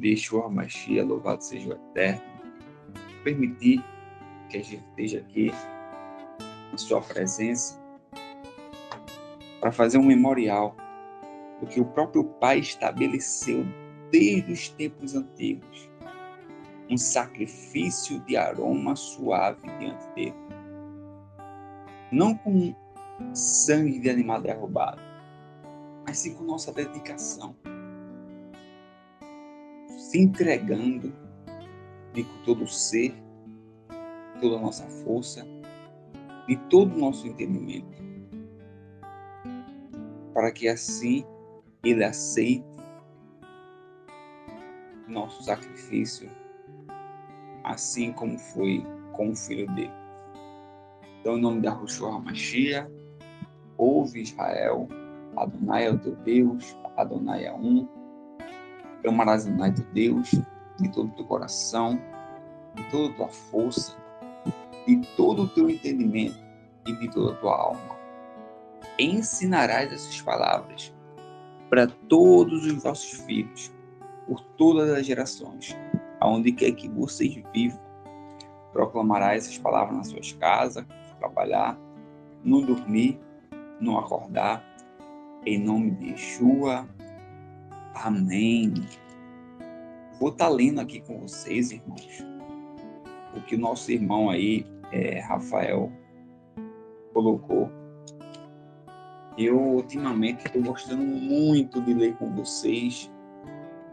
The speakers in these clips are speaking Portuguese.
nome de Yeshua HaMashiach, louvado seja o Eterno, permitir que a gente esteja aqui em sua presença para fazer um memorial do que o próprio Pai estabeleceu desde os tempos antigos, um sacrifício de aroma suave diante dele, não com sangue de animal derrubado, mas sim com nossa dedicação, se entregando de todo o ser, toda a nossa força, de todo o nosso entendimento, para que assim Ele aceite nosso sacrifício, assim como foi com o Filho dele. Então, em nome de Yeshua HaMashiach, ouve Israel, Adonai é o teu Deus, Adonai é um. Amarás Adonai teu Deus de todo o teu coração, de toda a tua força, de todo o teu entendimento e de toda a tua alma. Ensinarás essas palavras para todos os vossos filhos, por todas as gerações, aonde quer que vocês vivam. Proclamarás essas palavras nas suas casas, no trabalhar, no dormir, no acordar, em nome de Yeshua. Amém. Vou estar lendo aqui com vocês, irmãos, o que o nosso irmão aí, Rafael, colocou. Eu, ultimamente, estou gostando muito de ler com vocês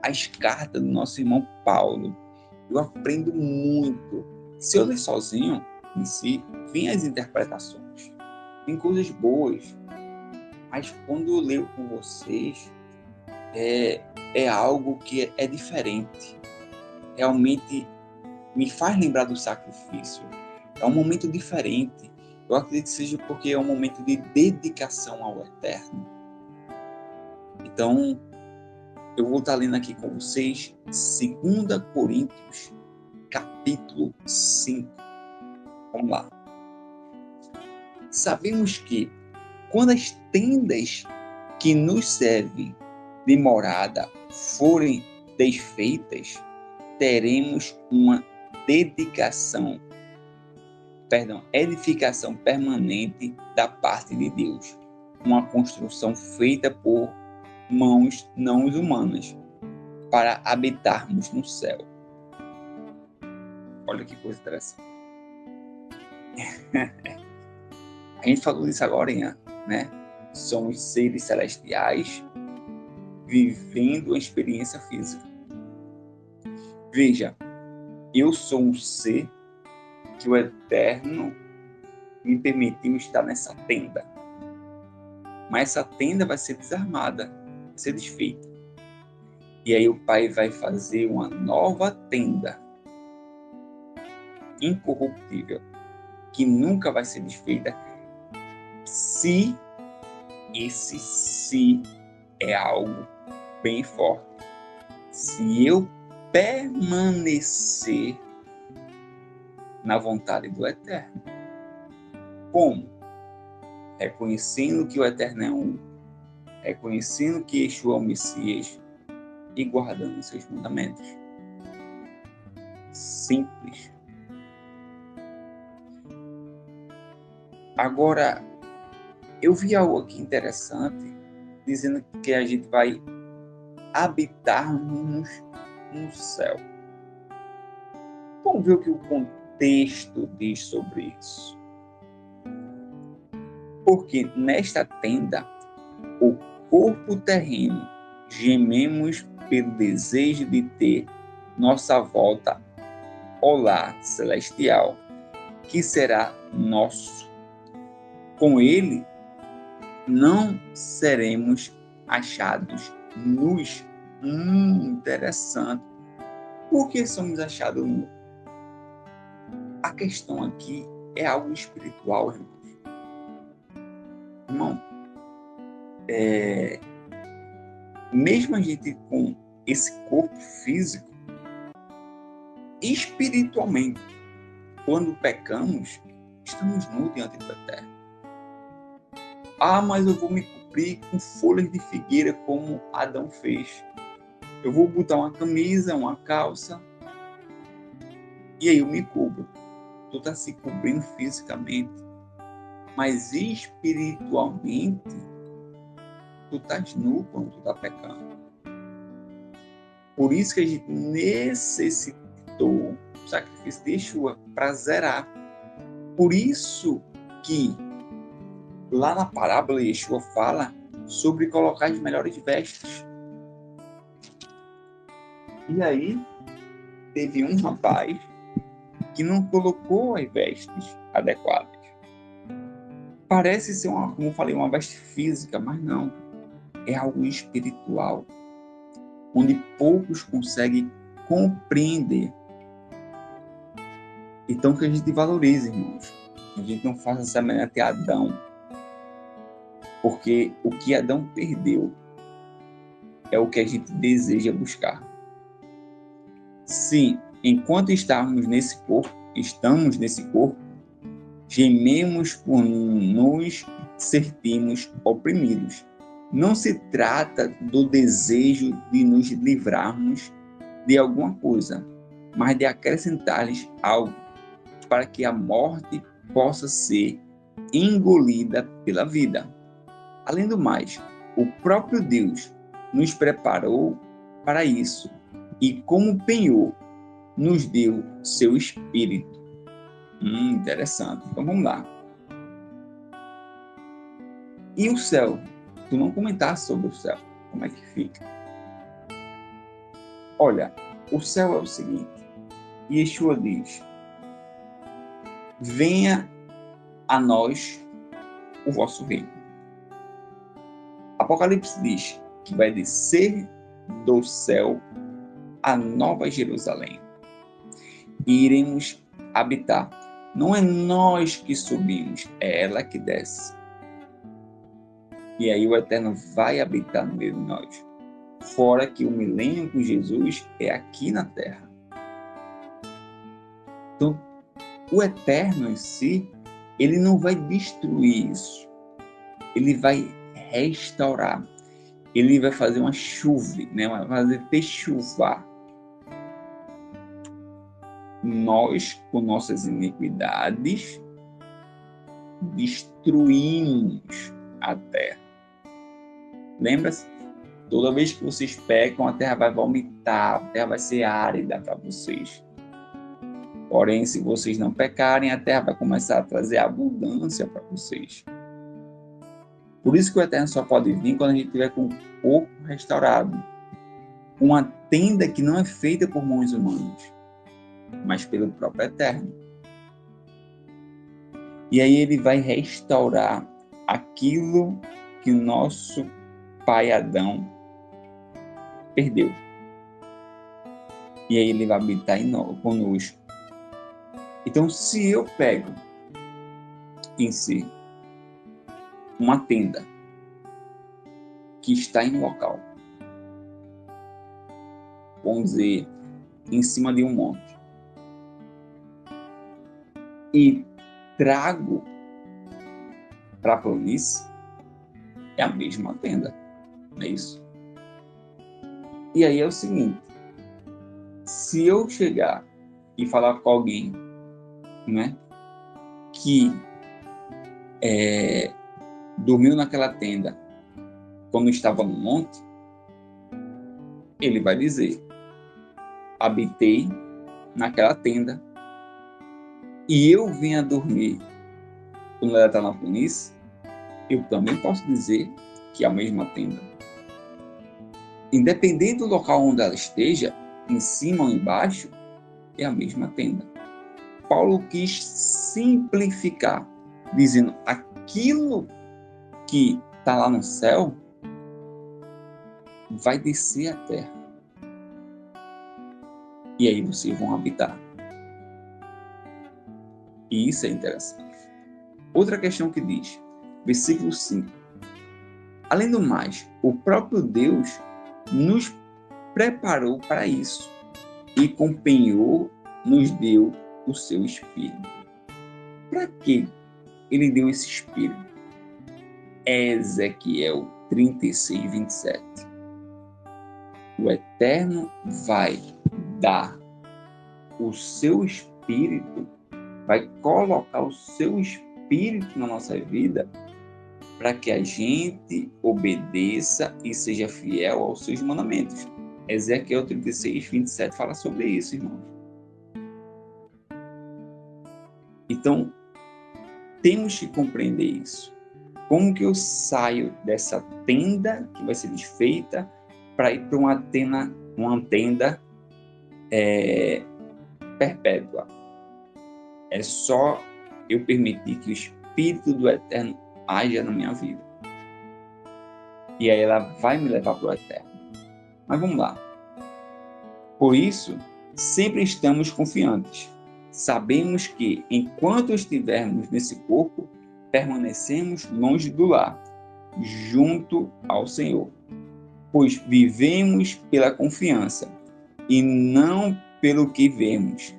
as cartas do nosso irmão Paulo. Eu aprendo muito. Se eu ler sozinho, em si, vem as interpretações, tem coisas boas, mas quando eu leio com vocês, é algo que é diferente. Realmente me faz lembrar do sacrifício. É um momento diferente. Eu acredito que seja porque é um momento de dedicação ao Eterno. Então, eu vou estar lendo aqui com vocês 2 Coríntios, capítulo 5. Vamos lá. Sabemos que quando as tendas que nos servem de morada forem desfeitas, teremos uma edificação permanente da parte de Deus, uma construção feita por mãos não humanas, para habitarmos no céu. Olha que coisa interessante. A gente falou disso agora, né? Somos seres celestiais vivendo uma experiência física. Veja, eu sou um ser que o Eterno me permitiu estar nessa tenda. Mas essa tenda vai ser desarmada, vai ser desfeita. E aí o Pai vai fazer uma nova tenda, incorruptível, que nunca vai ser desfeita, se é algo bem forte. Se eu permanecer na vontade do Eterno. Como? Reconhecendo que o Eterno é um, reconhecendo que Yeshua é o Messias e guardando os seus mandamentos. Simples. Agora, eu vi algo aqui interessante, dizendo que a gente vai habitarmos no céu. Vamos ver o que o contexto diz sobre isso. Porque nesta tenda, o corpo terreno, gememos pelo desejo de ter nossa volta ao lar celestial, que será nosso. Com ele, não seremos achados nus. Interessante. Por que somos achados nus? A questão aqui é algo espiritual, irmãos. Irmão, mesmo a gente com esse corpo físico, espiritualmente, quando pecamos, estamos nus diante do Eterno. Mas eu vou me cobrir com folhas de figueira como Adão fez. Eu vou botar uma camisa, uma calça, e aí eu me cubro. Tu está se cobrindo fisicamente, mas espiritualmente, tu estás nu quando tu está pecando. Por isso que a gente necessitou do sacrifício de Yeshua para zerar. Por isso que lá na parábola Yeshua fala sobre colocar as melhores vestes. E aí teve um rapaz que não colocou as vestes adequadas. Parece ser como eu falei, uma veste física, mas não. É algo espiritual, onde poucos conseguem compreender. Então que a gente valorize, irmãos. Que a gente não faça semelhante a Adão. Porque o que Adão perdeu é o que a gente deseja buscar. Sim, enquanto estamos nesse corpo, gememos por nos sentirmos oprimidos. Não se trata do desejo de nos livrarmos de alguma coisa, mas de acrescentar-lhes algo para que a morte possa ser engolida pela vida. Além do mais, o próprio Deus nos preparou para isso e, como penhor, nos deu seu Espírito. Interessante. Então vamos lá. E o céu? Tu não comentaste sobre o céu. Como é que fica? Olha, o céu é o seguinte. Yeshua diz: venha a nós o vosso reino. Apocalipse diz que vai descer do céu a Nova Jerusalém. E iremos habitar. Não é nós que subimos, é ela que desce. E aí o Eterno vai habitar no meio de nós. Fora que o milênio com Jesus é aqui na Terra. Então, o Eterno em si, ele não vai destruir isso. Ele vai restaurar. Ele vai fazer uma chuva, né? Vai fazer techuvar. Nós, com nossas iniquidades, destruímos a terra. Lembra-se? Toda vez que vocês pecam, a terra vai vomitar, a terra vai ser árida para vocês. Porém, se vocês não pecarem, a terra vai começar a trazer abundância para vocês. Por isso que o Eterno só pode vir quando a gente tiver com o corpo restaurado. Uma tenda que não é feita por mãos humanas, mas pelo próprio Eterno. E aí ele vai restaurar aquilo que o nosso pai Adão perdeu. E aí ele vai habitar conosco. Então, se eu pego em si uma tenda que está em um local, vamos dizer, em cima de um monte, e trago para a planície, é a mesma tenda, não é isso? E aí é o seguinte, se eu chegar e falar com alguém, né, que dormiu naquela tenda quando estava no monte, ele vai dizer: habitei naquela tenda e eu vim a dormir quando ela está na planície. Eu também posso dizer que é a mesma tenda. Independente do local onde ela esteja, em cima ou embaixo, é a mesma tenda. Paulo quis simplificar, dizendo: aquilo que está lá no céu vai descer à terra. E aí vocês vão habitar. E isso é interessante. Outra questão que diz, versículo 5. Além do mais, o próprio Deus nos preparou para isso e com penhor nos deu o seu Espírito. Para que ele deu esse Espírito? Ezequiel 36, 27. o Eterno vai dar o seu Espírito, vai colocar o seu Espírito na nossa vida para que a gente obedeça e seja fiel aos seus mandamentos. Ezequiel 36, 27 fala sobre isso, irmãos. Então, temos que compreender isso. Como que eu saio dessa tenda que vai ser desfeita para ir para uma tenda perpétua? É só eu permitir que o Espírito do Eterno haja na minha vida. E aí ela vai me levar para o Eterno. Mas vamos lá. Por isso, sempre estamos confiantes. Sabemos que, enquanto estivermos nesse corpo, permanecemos longe do lar, junto ao Senhor. Pois vivemos pela confiança e não pelo que vemos.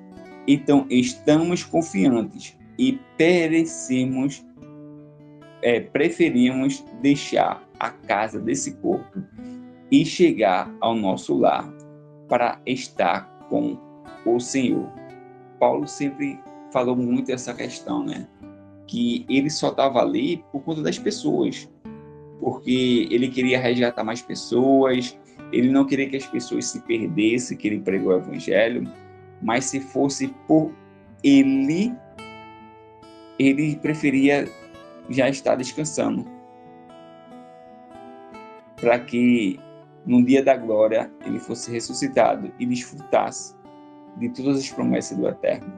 Então, estamos confiantes e preferimos deixar a casa desse corpo e chegar ao nosso lar para estar com o Senhor. Paulo sempre falou muito essa questão, né? Que ele só estava ali por conta das pessoas, porque ele queria resgatar mais pessoas, ele não queria que as pessoas se perdessem, que ele pregou o Evangelho, mas se fosse por ele preferia já estar descansando, para que no dia da glória ele fosse ressuscitado e desfrutasse de todas as promessas do Eterno.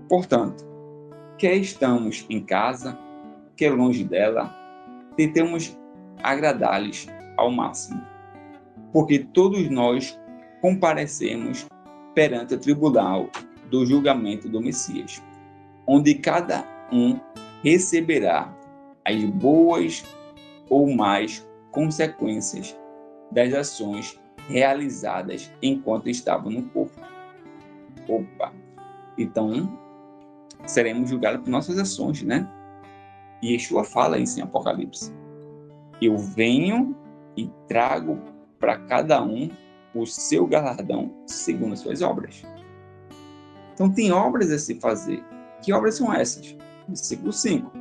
Portanto, quer estamos em casa, quer longe dela, tentemos agradar-lhes ao máximo, porque todos nós comparecemos perante o tribunal do julgamento do Messias, onde cada um receberá as boas ou más consequências das ações realizadas enquanto estava no corpo. Então, seremos julgados por nossas ações, né? E Yeshua fala isso em Apocalipse. Eu venho e trago para cada um o seu galardão segundo as suas obras. Então, tem obras a se fazer. Que obras são essas? Versículo 5.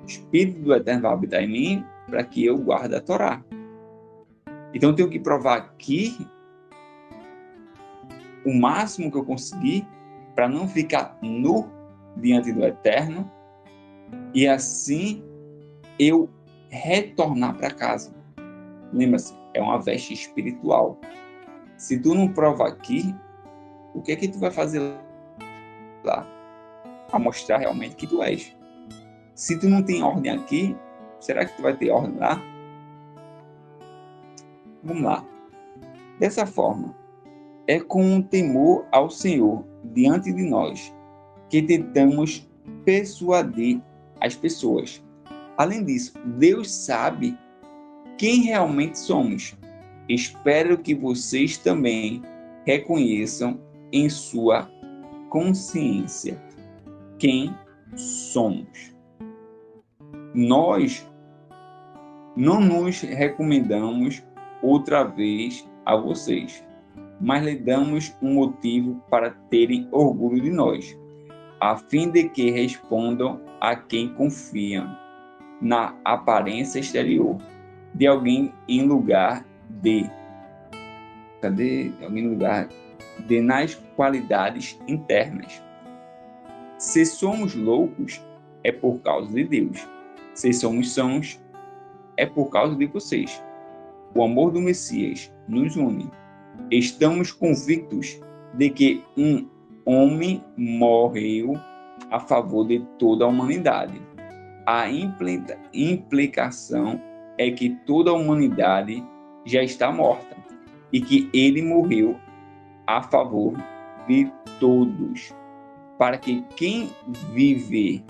O Espírito do Eterno vai habitar em mim para que eu guarde a Torá. Então, eu tenho que provar aqui o máximo que eu conseguir para não ficar nu diante do Eterno e assim eu retornar para casa. Lembra-se, é uma veste espiritual. Se tu não prova aqui, o que é que tu vai fazer lá? A mostrar realmente que tu és. Se tu não tem ordem aqui, será que tu vai ter ordem lá? Vamos lá. Dessa forma, é com um temor ao Senhor diante de nós que tentamos persuadir as pessoas. Além disso, Deus sabe quem realmente somos. Espero que vocês também reconheçam em sua consciência quem somos. Nós não nos recomendamos outra vez a vocês, mas lhe damos um motivo para terem orgulho de nós, a fim de que respondam a quem confiam na aparência exterior de alguém em lugar de nas qualidades internas. Se somos loucos, é por causa de Deus. Se somos sãos, é por causa de vocês. O amor do Messias nos une. Estamos convictos de que um homem morreu a favor de toda a humanidade. A implicação é que toda a humanidade já está morta e que ele morreu a favor de todos, para que quem viver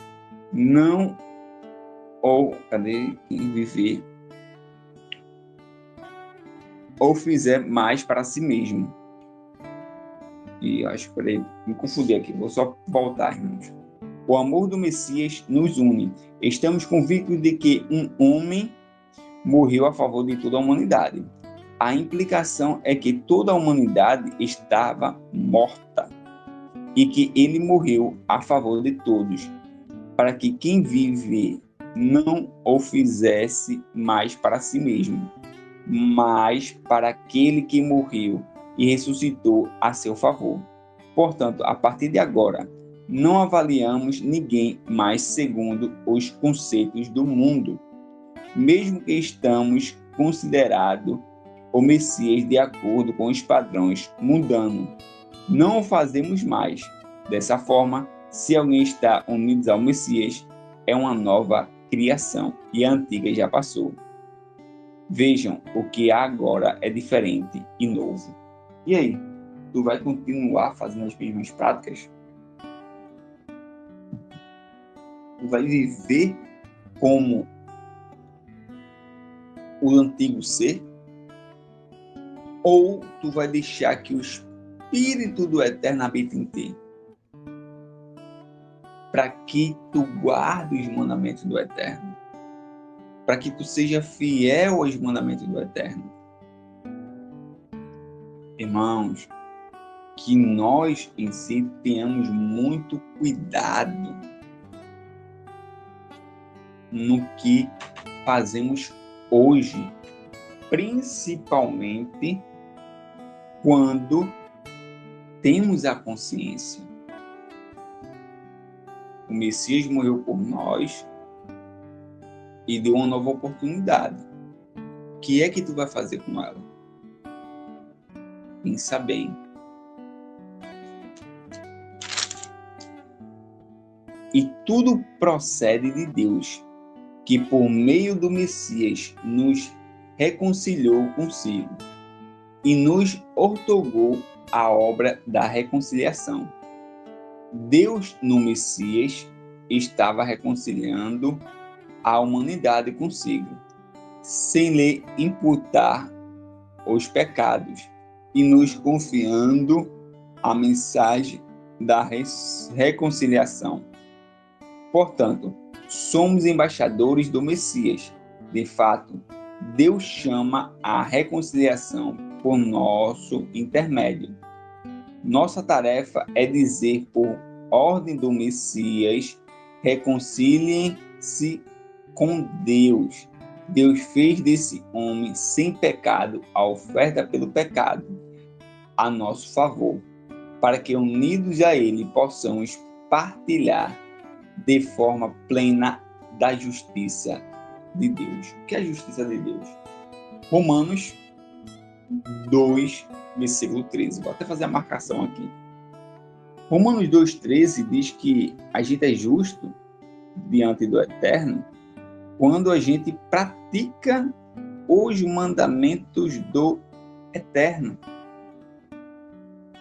ou fizer mais para si mesmo. E acho que me confundi aqui, vou só voltar, irmãos. O amor do Messias nos une. Estamos convictos de que um homem morreu a favor de toda a humanidade. A implicação é que toda a humanidade estava morta e que ele morreu a favor de todos, para que quem vive não o fizesse mais para si mesmo, mas para aquele que morreu e ressuscitou a seu favor. Portanto, a partir de agora, não avaliamos ninguém mais segundo os conceitos do mundo, mesmo que estamos considerado o Messias de acordo com os padrões mundanos. Não o fazemos mais. Dessa forma, se alguém está unido ao Messias, é uma nova criação e a antiga já passou. Vejam, o que há agora é diferente e novo. E aí, tu vai continuar fazendo as mesmas práticas? Tu vai viver como o antigo ser? Ou tu vai deixar que o Espírito do Eterno habite em ti? Para que tu guarde os mandamentos do Eterno. Para que tu seja fiel aos mandamentos do Eterno. Irmãos, que nós em si tenhamos muito cuidado no que fazemos hoje, principalmente quando temos a consciência. O Messias morreu por nós e deu uma nova oportunidade. O que é que tu vai fazer com ela? Pensa bem. E tudo procede de Deus, que por meio do Messias nos reconciliou consigo e nos outorgou a obra da reconciliação. Deus, no Messias, estava reconciliando a humanidade consigo, sem lhe imputar os pecados e nos confiando a mensagem da reconciliação. Portanto, somos embaixadores do Messias. De fato, Deus chama a reconciliação por nosso intermédio. Nossa tarefa é dizer por ordem do Messias: reconciliem-se com Deus. Deus fez desse homem sem pecado a oferta pelo pecado a nosso favor, para que unidos a Ele possamos partilhar de forma plena da justiça de Deus. O que é a justiça de Deus? Romanos 2, versículo 13. Vou até fazer a marcação aqui. Romanos 2,13 diz que a gente é justo diante do Eterno quando a gente pratica os mandamentos do Eterno.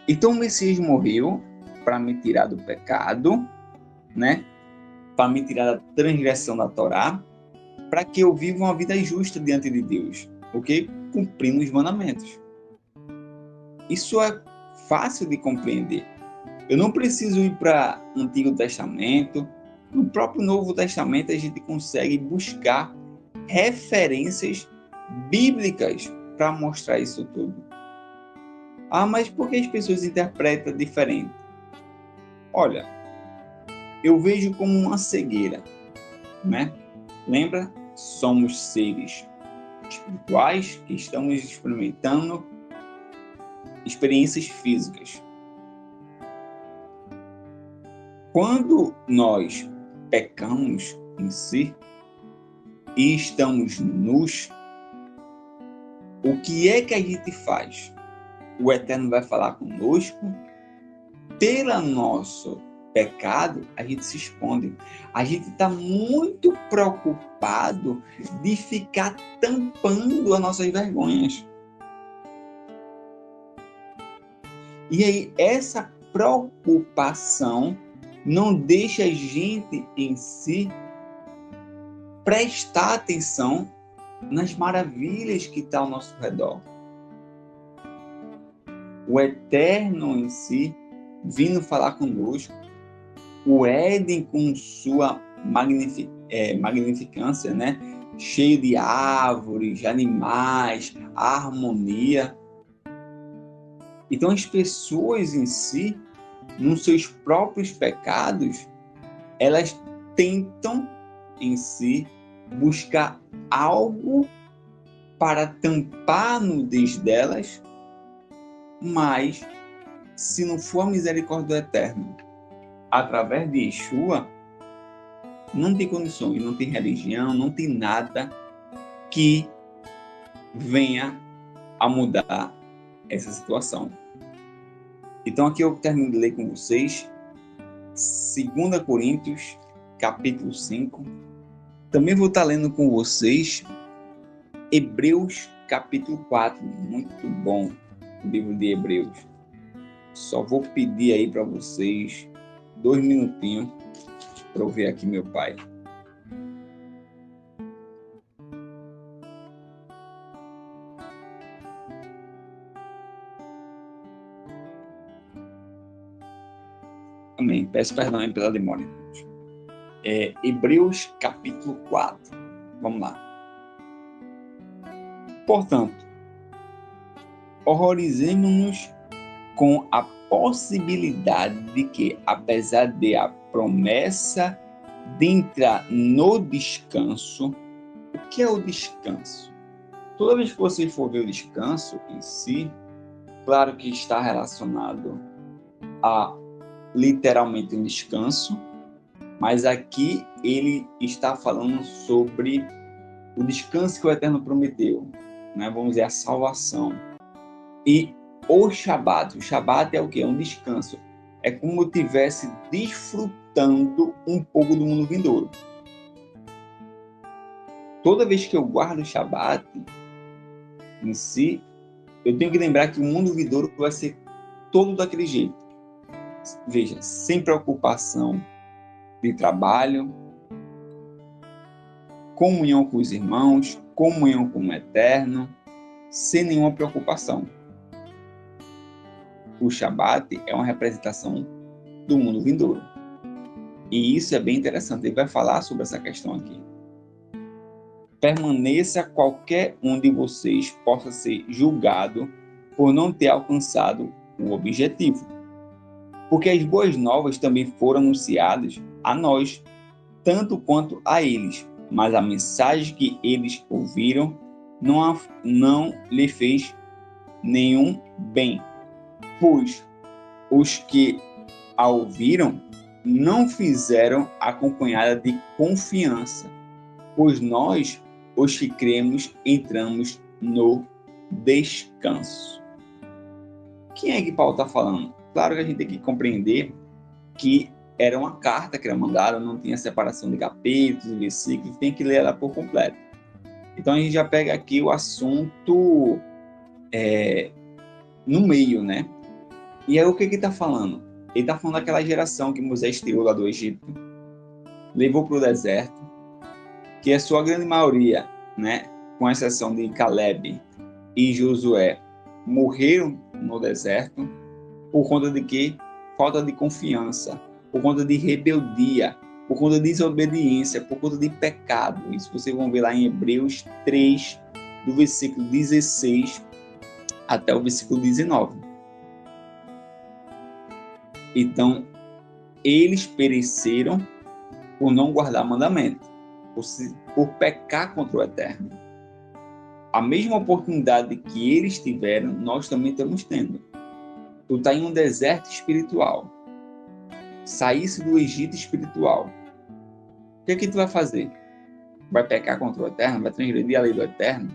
Então o Messias morreu para me tirar do pecado, né? Para me tirar da transgressão da Torá, para que eu viva uma vida justa diante de Deus, ok? Cumprindo os mandamentos. Isso é fácil de compreender. Eu não preciso ir para o Antigo Testamento. No próprio Novo Testamento a gente consegue buscar referências bíblicas para mostrar isso tudo. Ah, mas por que as pessoas interpretam diferente? Olha, eu vejo como uma cegueira, né? Lembra? Somos seres espirituais que estamos experimentando experiências físicas. Quando nós pecamos em si e estamos nus, o que é que a gente faz? O Eterno vai falar conosco? Pelo nosso pecado, a gente se esconde. A gente está muito preocupado de ficar tampando as nossas vergonhas. E aí, essa preocupação não deixa a gente em si prestar atenção nas maravilhas que estão ao nosso redor. O Eterno em si vindo falar conosco, o Éden com sua magnificância, né? cheio de árvores, animais, harmonia. Então as pessoas em si, nos seus próprios pecados, elas tentam em si buscar algo para tampar a nudez delas, mas se não for a misericórdia do Eterno, através de Yeshua, não tem condições, não tem religião, não tem nada que venha a mudar essa situação. Então aqui eu termino de ler com vocês 2 Coríntios, capítulo 5. Também vou estar lendo com vocês Hebreus, capítulo 4. Muito bom o livro de Hebreus. Só vou pedir aí para vocês 2 minutinhos para eu ver aqui meu pai. Amém. Peço perdão aí pela demora. Hebreus capítulo 4. Vamos lá. Portanto, horrorizemos-nos com a possibilidade de que, apesar de a promessa de entrar no descanso, o que é o descanso? Toda vez que você for ver o descanso em si, claro que está relacionado a literalmente um descanso, mas aqui ele está falando sobre o descanso que o Eterno prometeu, né? Vamos dizer, a salvação. E o Shabat é o quê? É um descanso. É como eu estivesse desfrutando um pouco do mundo vindouro. Toda vez que eu guardo o Shabat em si, eu tenho que lembrar que o mundo vindouro vai ser todo daquele jeito. Veja, sem preocupação de trabalho, comunhão com os irmãos, comunhão com o Eterno, sem nenhuma preocupação. O Shabat é uma representação do mundo vindouro. E isso é bem interessante, ele vai falar sobre essa questão aqui. Permaneça qualquer um de vocês possa ser julgado por não ter alcançado o objetivo. Porque as boas novas também foram anunciadas a nós, tanto quanto a eles, mas a mensagem que eles ouviram não lhe fez nenhum bem, pois os que a ouviram não fizeram acompanhada de confiança, pois nós, os que cremos, entramos no descanso. Quem é que Paulo está falando? Claro que a gente tem que compreender que era uma carta que era mandada, não tinha separação de capítulos e versículos, tem que ler ela por completo. Então a gente já pega aqui o assunto no meio, né? E aí o que ele está falando? Ele está falando daquela geração que Moisés tirou lá do Egito, levou para o deserto, que a sua grande maioria, né, com exceção de Caleb e Josué, morreram no deserto por conta de quê? Falta de confiança, por conta de rebeldia, por conta de desobediência, por conta de pecado. Isso vocês vão ver lá em Hebreus 3, do versículo 16 até o versículo 19. Então, eles pereceram por não guardar mandamento, por pecar contra o Eterno. A mesma oportunidade que eles tiveram, nós também estamos tendo. Tu está em um deserto espiritual. Saísse do Egito espiritual. O que é que tu vai fazer? Vai pecar contra o Eterno? Vai transgredir a lei do Eterno?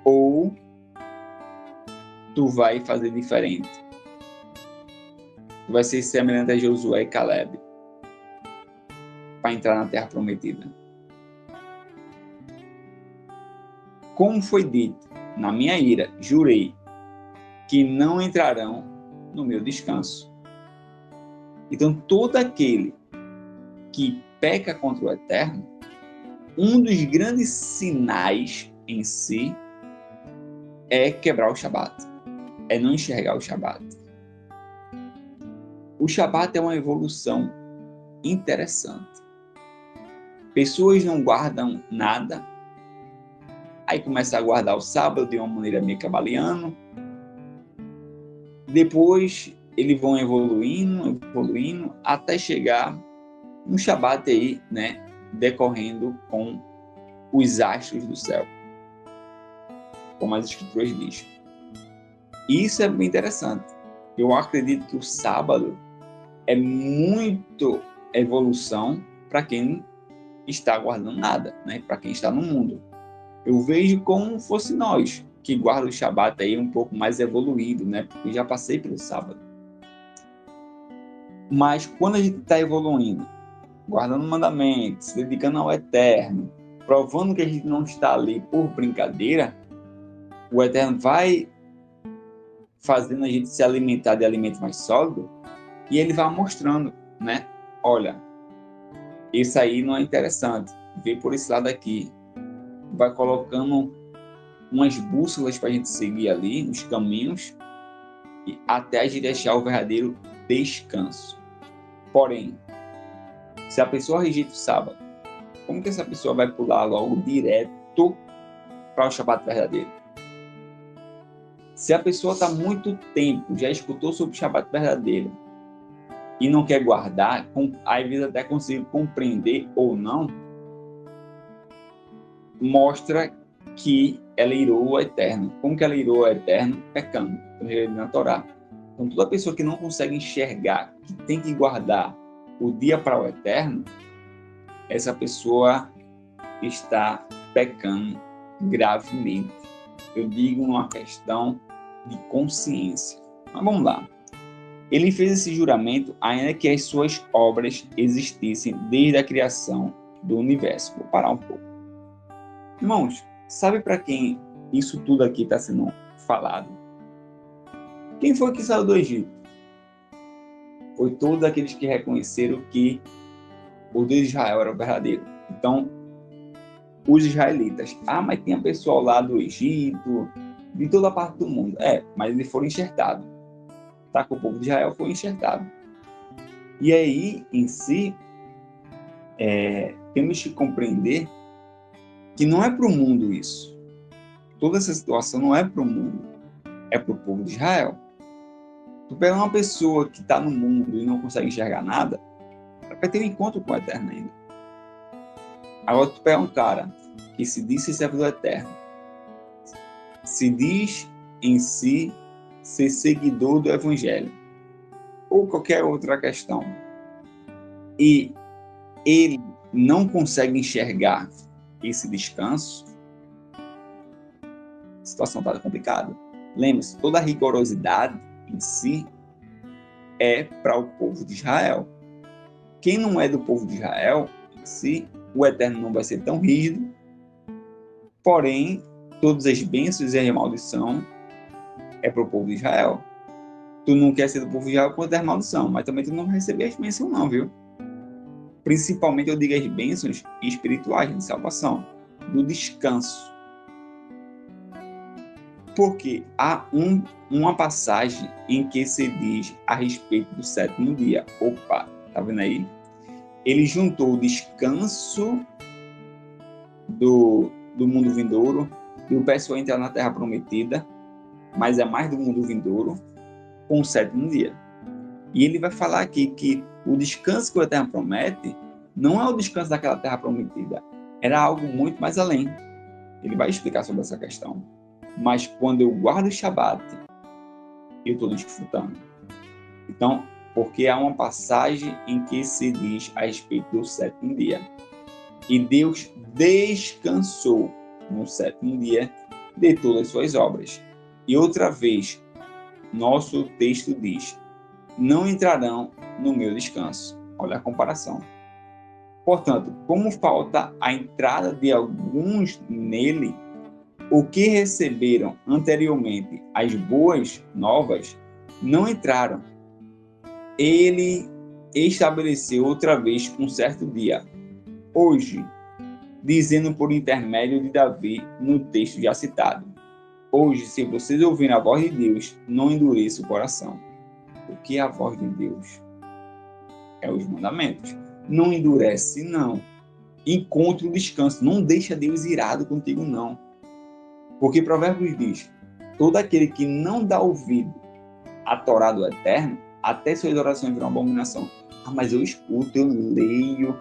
Ou tu vai fazer diferente? Tu vai ser semelhante a Josué e Caleb para entrar na terra prometida. Como foi dito, na minha ira, jurei que não entrarão no meu descanso. Então, todo aquele que peca contra o Eterno, um dos grandes sinais em si é quebrar o Shabat, é não enxergar o Shabat. O Shabat é uma evolução interessante. pessoas não guardam nada, aí começa a guardar o sábado de uma maneira meio cabaliana. Depois eles vão evoluindo, até chegar um Shabat aí, né, decorrendo com os astros do céu, como as escrituras dizem. Isso é bem interessante. Eu acredito que o sábado é muito evolução para quem está guardando nada, né, para quem está no mundo. Eu vejo como fosse nós, que guarda o Shabat aí um pouco mais evoluído, né, porque eu já passei pelo sábado. Mas quando a gente está evoluindo, guardando mandamentos, se dedicando ao Eterno, provando que a gente não está ali por brincadeira, o Eterno vai fazendo a gente se alimentar de alimento mais sólido e ele vai mostrando, né? Olha, isso aí não é interessante, vê por esse lado aqui. Vai colocando umas bússolas para a gente seguir ali, uns caminhos, até a gente achar o verdadeiro descanso. Porém, se a pessoa rejeita o sábado, como que essa pessoa vai pular logo direto para o Shabat verdadeiro? Se a pessoa está muito tempo, já escutou sobre o Shabat verdadeiro e não quer guardar, às vezes até consegue compreender ou não, mostra que ela irou o Eterno. Como que ela irou o Eterno? Pecando, na Torá. Então, toda pessoa que não consegue enxergar que tem que guardar o dia para o Eterno, essa pessoa está pecando gravemente. Eu digo uma questão de consciência. Mas vamos lá. Ele fez esse juramento ainda que as suas obras existissem desde a criação do universo. Vou parar um pouco. Irmãos, sabe para quem isso tudo aqui está sendo falado? Quem foi que saiu do Egito? Foi todos aqueles que reconheceram que o Deus de Israel era o verdadeiro. Então, os israelitas. Mas tinha pessoal lá do Egito, de toda a parte do mundo. Mas eles foram enxertados. Tá? Que o povo de Israel foi enxertado. E aí, em si, temos que compreender que não é para o mundo isso. Toda essa situação não é para o mundo. É para o povo de Israel. Tu pega uma pessoa que está no mundo e não consegue enxergar nada, vai ter um encontro com o Eterno ainda. Agora tu pega um cara que se diz servo do Eterno, se diz em si ser seguidor do Evangelho, ou qualquer outra questão, e ele não consegue enxergar esse descanso, a situação está complicada. Lembre-se, toda a rigorosidade em si é para o povo de Israel. Quem não é do povo de Israel, em si, o Eterno não vai ser tão rígido, porém, todas as bênçãos e a maldição é para o povo de Israel. Tu não quer ser do povo de Israel por ter maldição, mas também tu não vai receber as bênçãos não, viu? Principalmente eu digo as bênçãos espirituais de salvação, do descanso. Porque há uma passagem em que se diz a respeito do sétimo dia. Opa, tá vendo aí? Ele juntou o descanso do mundo vindouro e o pessoal entrar na terra prometida, mas é mais do mundo vindouro, com o sétimo dia. E ele vai falar aqui que o descanso que o Eterno promete não é o descanso daquela terra prometida, era algo muito mais além. Ele vai explicar sobre essa questão. Mas quando eu guardo o Shabat, eu estou desfrutando. Então, porque há uma passagem em que se diz a respeito do sétimo dia. E Deus descansou no sétimo dia de todas as suas obras. E outra vez, nosso texto diz, não entrarão no meu descanso. Olha a comparação. Portanto, como falta a entrada de alguns nele, o que receberam anteriormente as boas novas, não entraram. Ele estabeleceu outra vez um certo dia, hoje, dizendo por intermédio de Davi no texto já citado. Hoje, se vocês ouvirem a voz de Deus, não endureça o coração. O que é a voz de Deus? É os mandamentos. Não endurece, não. encontre o descanso. Não deixa Deus irado contigo, não. Porque Provérbios diz, todo aquele que não dá ouvido à Torá do Eterno, até suas orações viram abominação. Mas eu escuto, eu leio,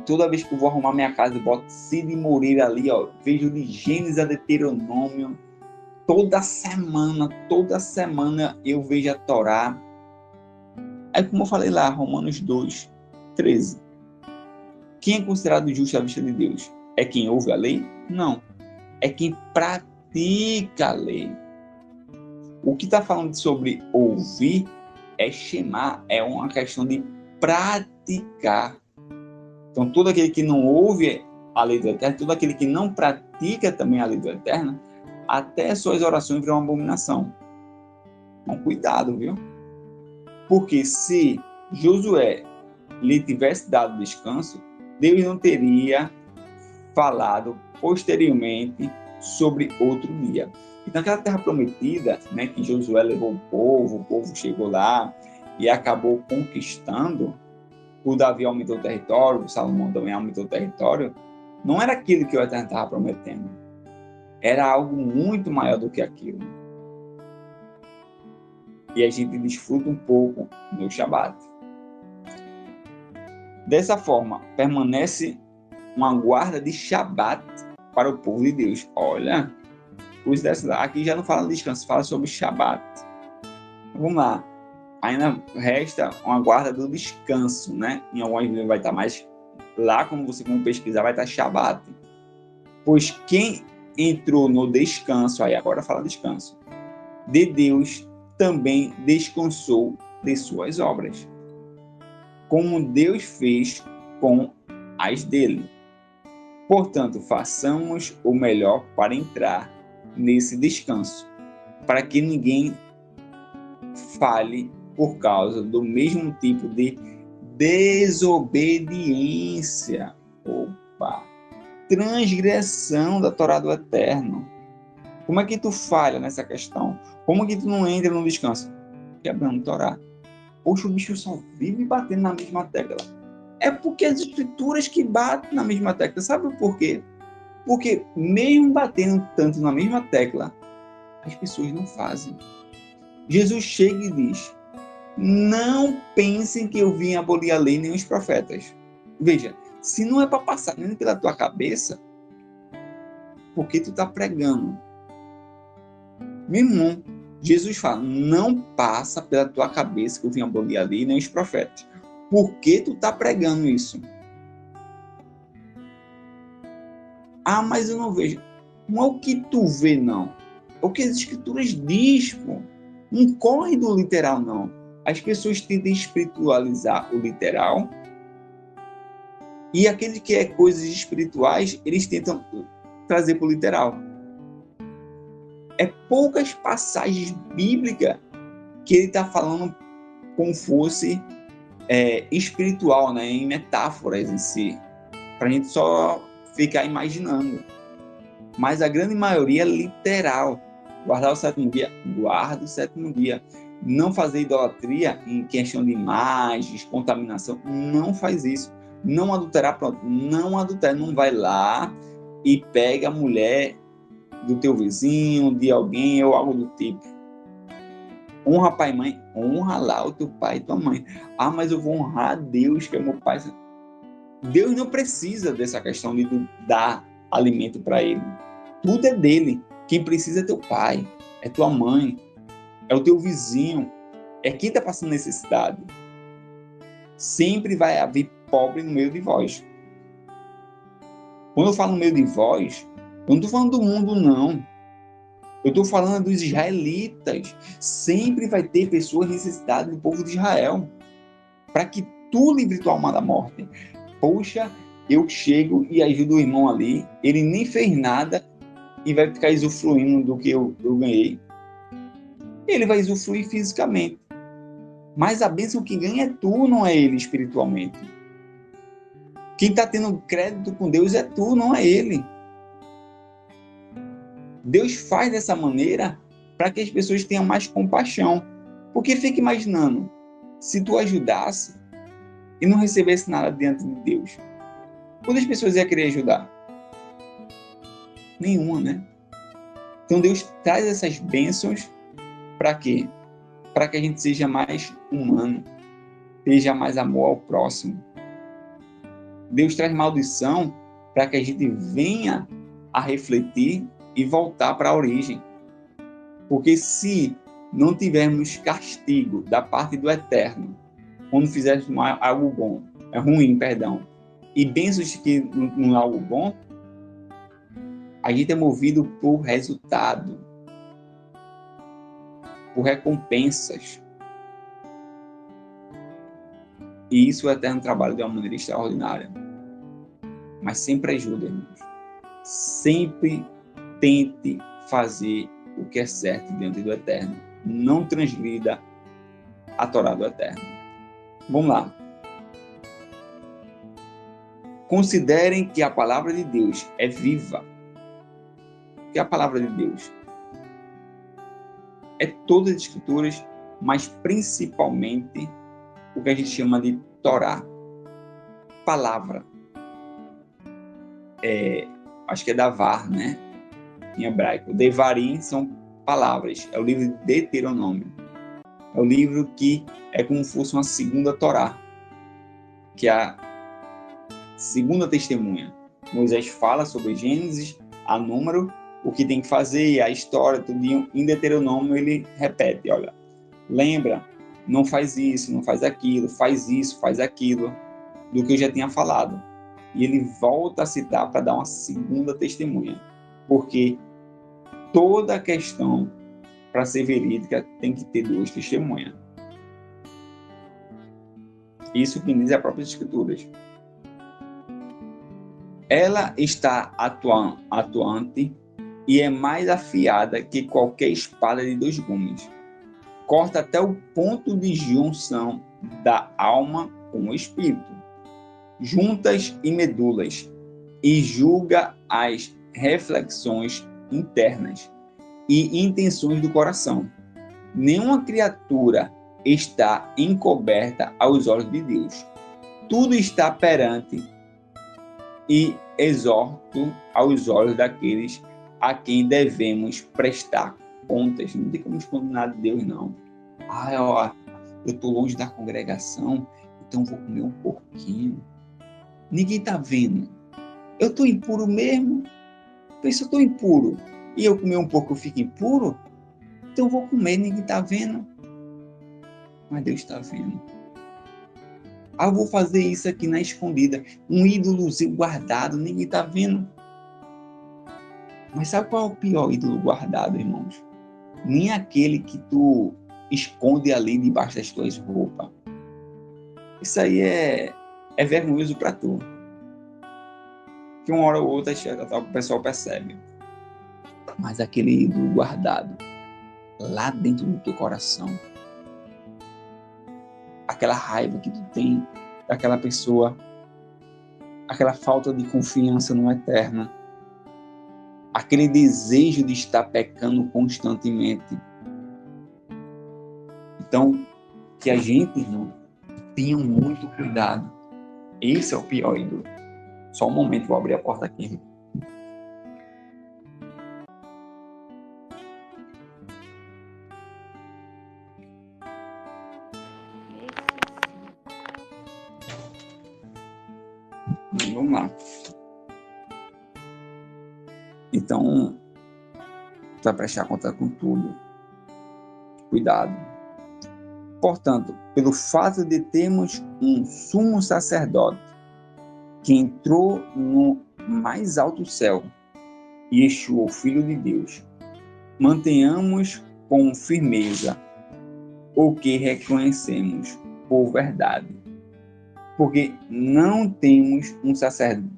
toda vez que eu vou arrumar minha casa, eu boto Cid Moreira ali, ó, vejo de Gênesis a Deuteronômio, toda semana eu vejo a Torá. Aí, como eu falei lá, Romanos 2, 13. Quem é considerado justo à vista de Deus? É quem ouve a lei? Não. É quem pratica a lei. O que está falando sobre ouvir é shema, é uma questão de praticar. Então, todo aquele que não ouve a lei do Eterno, todo aquele que não pratica também a lei do Eterno, até suas orações viram uma abominação. Então, cuidado, viu? Porque se Josué lhe tivesse dado descanso, Deus não teria falado posteriormente sobre outro dia. Então, aquela terra prometida, né, que Josué levou o povo chegou lá e acabou conquistando, o Davi aumentou o território, o Salomão também aumentou o território, não era aquilo que o Eterno estava prometendo. Era algo muito maior do que aquilo. E a gente desfruta um pouco no Shabat. Dessa forma, permanece uma guarda de Shabat para o povo de Deus. Olha, aqui já não fala de descanso, fala sobre Shabat. Vamos lá. Ainda resta uma guarda do descanso, né? Em algumas vídeos vai estar mais lá, como você pesquisar, vai estar Shabat. Pois quem entrou no descanso, aí agora fala descanso, de Deus, também descansou de suas obras, como Deus fez com as dele. Portanto, façamos o melhor para entrar nesse descanso, para que ninguém fale por causa do mesmo tipo de desobediência. Transgressão da Torá do Eterno. Como é que tu falha nessa questão? Como que tu não entra no descanso? Quebrando Torá. Poxa, o bicho só vive batendo na mesma tecla. É porque as escrituras que batem na mesma tecla. Sabe por quê? Porque mesmo batendo tanto na mesma tecla, as pessoas não fazem. Jesus chega e diz, não pensem que eu vim abolir a lei nem os profetas. Veja, se não é para passar nem pela tua cabeça, por que tu está pregando? Meu irmão, Jesus fala, não passa pela tua cabeça que eu vim abolir a lei nem os profetas. Por que tu está pregando isso? Ah, mas eu não vejo. Não é o que tu vê, não. É o que as escrituras diz, pô. Não corre do literal, não. As pessoas tentam espiritualizar o literal e aqueles que é coisas espirituais, eles tentam trazer para o literal. É poucas passagens bíblicas que ele está falando como fosse espiritual, né? Em metáforas em si, para a gente só ficar imaginando. Mas a grande maioria é literal. Guardar o sétimo dia, guarda o sétimo dia. Não fazer idolatria em questão de imagens, contaminação, não faz isso. Não adulterar, pronto, não adultera, não vai lá e pega a mulher do teu vizinho, de alguém ou algo do tipo. Honra pai e mãe, honra lá o teu pai e tua mãe. Ah, mas eu vou honrar a Deus, que é meu pai. Deus não precisa dessa questão de dar alimento para ele. Tudo é dele. Quem precisa é teu pai, é tua mãe, é o teu vizinho, é quem está passando necessidade. Sempre vai haver pobre no meio de vós. Quando eu falo no meio de vós, eu não estou falando do mundo, não. Eu estou falando dos israelitas. Sempre vai ter pessoas necessitadas do povo de Israel, para que tu livre tua alma da morte. Poxa, eu chego e ajudo o irmão ali, ele nem fez nada e vai ficar usufruindo do que eu ganhei. Ele vai usufruir fisicamente. Mas a bênção que ganha é tu, não é ele espiritualmente. Quem está tendo crédito com Deus é tu, não é ele. Deus faz dessa maneira para que as pessoas tenham mais compaixão. Porque fica imaginando, se tu ajudasse e não recebesse nada diante de Deus, Quantas pessoas iam querer ajudar? Nenhuma, né? Então Deus traz essas bênçãos para quê? Para que a gente seja mais humano, seja mais amor ao próximo. Deus traz maldição para que a gente venha a refletir e voltar para a origem. Porque se não tivermos castigo da parte do Eterno, quando fizermos algo bom, ruim, e bênçãos que não é algo bom, a gente é movido por resultado, por recompensas. E isso o Eterno trabalha de uma maneira extraordinária. Mas sempre ajuda, irmãos. Sempre tente fazer o que é certo diante do Eterno. Não transgrida a Torá do Eterno. Vamos lá. Considerem que a palavra de Deus é viva. Que a palavra de Deus é todas as escrituras, mas principalmente o que a gente chama de Torá. Palavra. Acho que é Davar, né? Em hebraico. Devarim são palavras. É o livro de Deuteronômio. É o livro que é como se fosse uma segunda Torá, que é a segunda testemunha. Moisés fala sobre Gênesis, a Número, o que tem que fazer, a história, tudo em Deuteronômio ele repete, olha, lembra, não faz isso, não faz aquilo, faz isso, faz aquilo, do que eu já tinha falado. E ele volta a citar para dar uma segunda testemunha, porque toda questão, para ser verídica, tem que ter duas testemunhas. Isso que diz a própria Escrituras. Ela está atuante e é mais afiada que qualquer espada de 2 gumes. Corta até o ponto de junção da alma com o espírito, juntas e medulas, e julga as reflexões internas e intenções do coração. Nenhuma criatura está encoberta aos olhos de Deus. Tudo está perante e exorto aos olhos daqueles a quem devemos prestar contas. Não tem como esconder nada de Deus, não. Eu estou longe da congregação, então vou comer um pouquinho. Ninguém está vendo. Eu estou impuro mesmo? Se eu estou impuro e eu comer um pouco eu fico impuro, então eu vou comer, ninguém está vendo. Mas Deus está vendo. Eu vou fazer isso aqui na escondida. Um ídolozinho guardado, ninguém está vendo. Mas sabe qual é o pior ídolo guardado, irmãos? Nem aquele que tu esconde ali debaixo das tuas roupas. Isso aí é vergonhoso para tu. Que uma hora ou outra o pessoal percebe. Mas aquele ídolo guardado lá dentro do teu coração, aquela raiva que tu tem daquela pessoa, aquela falta de confiança no Eterno, aquele desejo de estar pecando constantemente. Então, que a gente, irmão, tenha muito cuidado. Esse é o pior ídolo. Só um momento, vou abrir a porta aqui. Vamos lá. Então, para prestar conta com tudo, cuidado. Portanto, pelo fato de termos um sumo sacerdote que entrou no mais alto céu, Yeshua, o Filho de Deus, mantenhamos com firmeza o que reconhecemos por verdade. Porque não temos um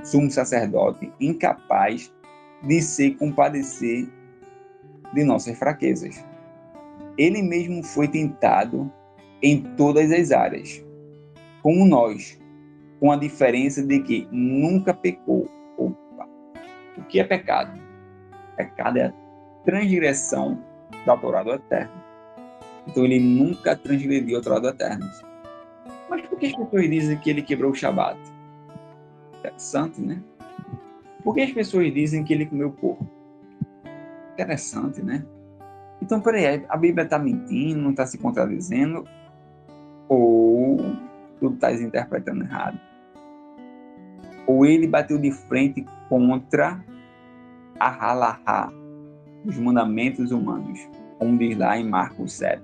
sumo sacerdote incapaz de se compadecer de nossas fraquezas. Ele mesmo foi tentado em todas as áreas, como nós, com a diferença de que nunca pecou. Opa! O que é pecado? Pecado é a transgressão da Torá do Eterno. Então ele nunca transgrediu a Torá do Eterno. Mas por que as pessoas dizem que ele quebrou o Shabat? Interessante, né? Por que as pessoas dizem que ele comeu porco? Interessante, né? Então, peraí, a Bíblia está mentindo, não está se contradizendo? Ou tu estás interpretando errado? Ou ele bateu de frente contra a halahá, os mandamentos humanos, como diz lá em Marcos 7.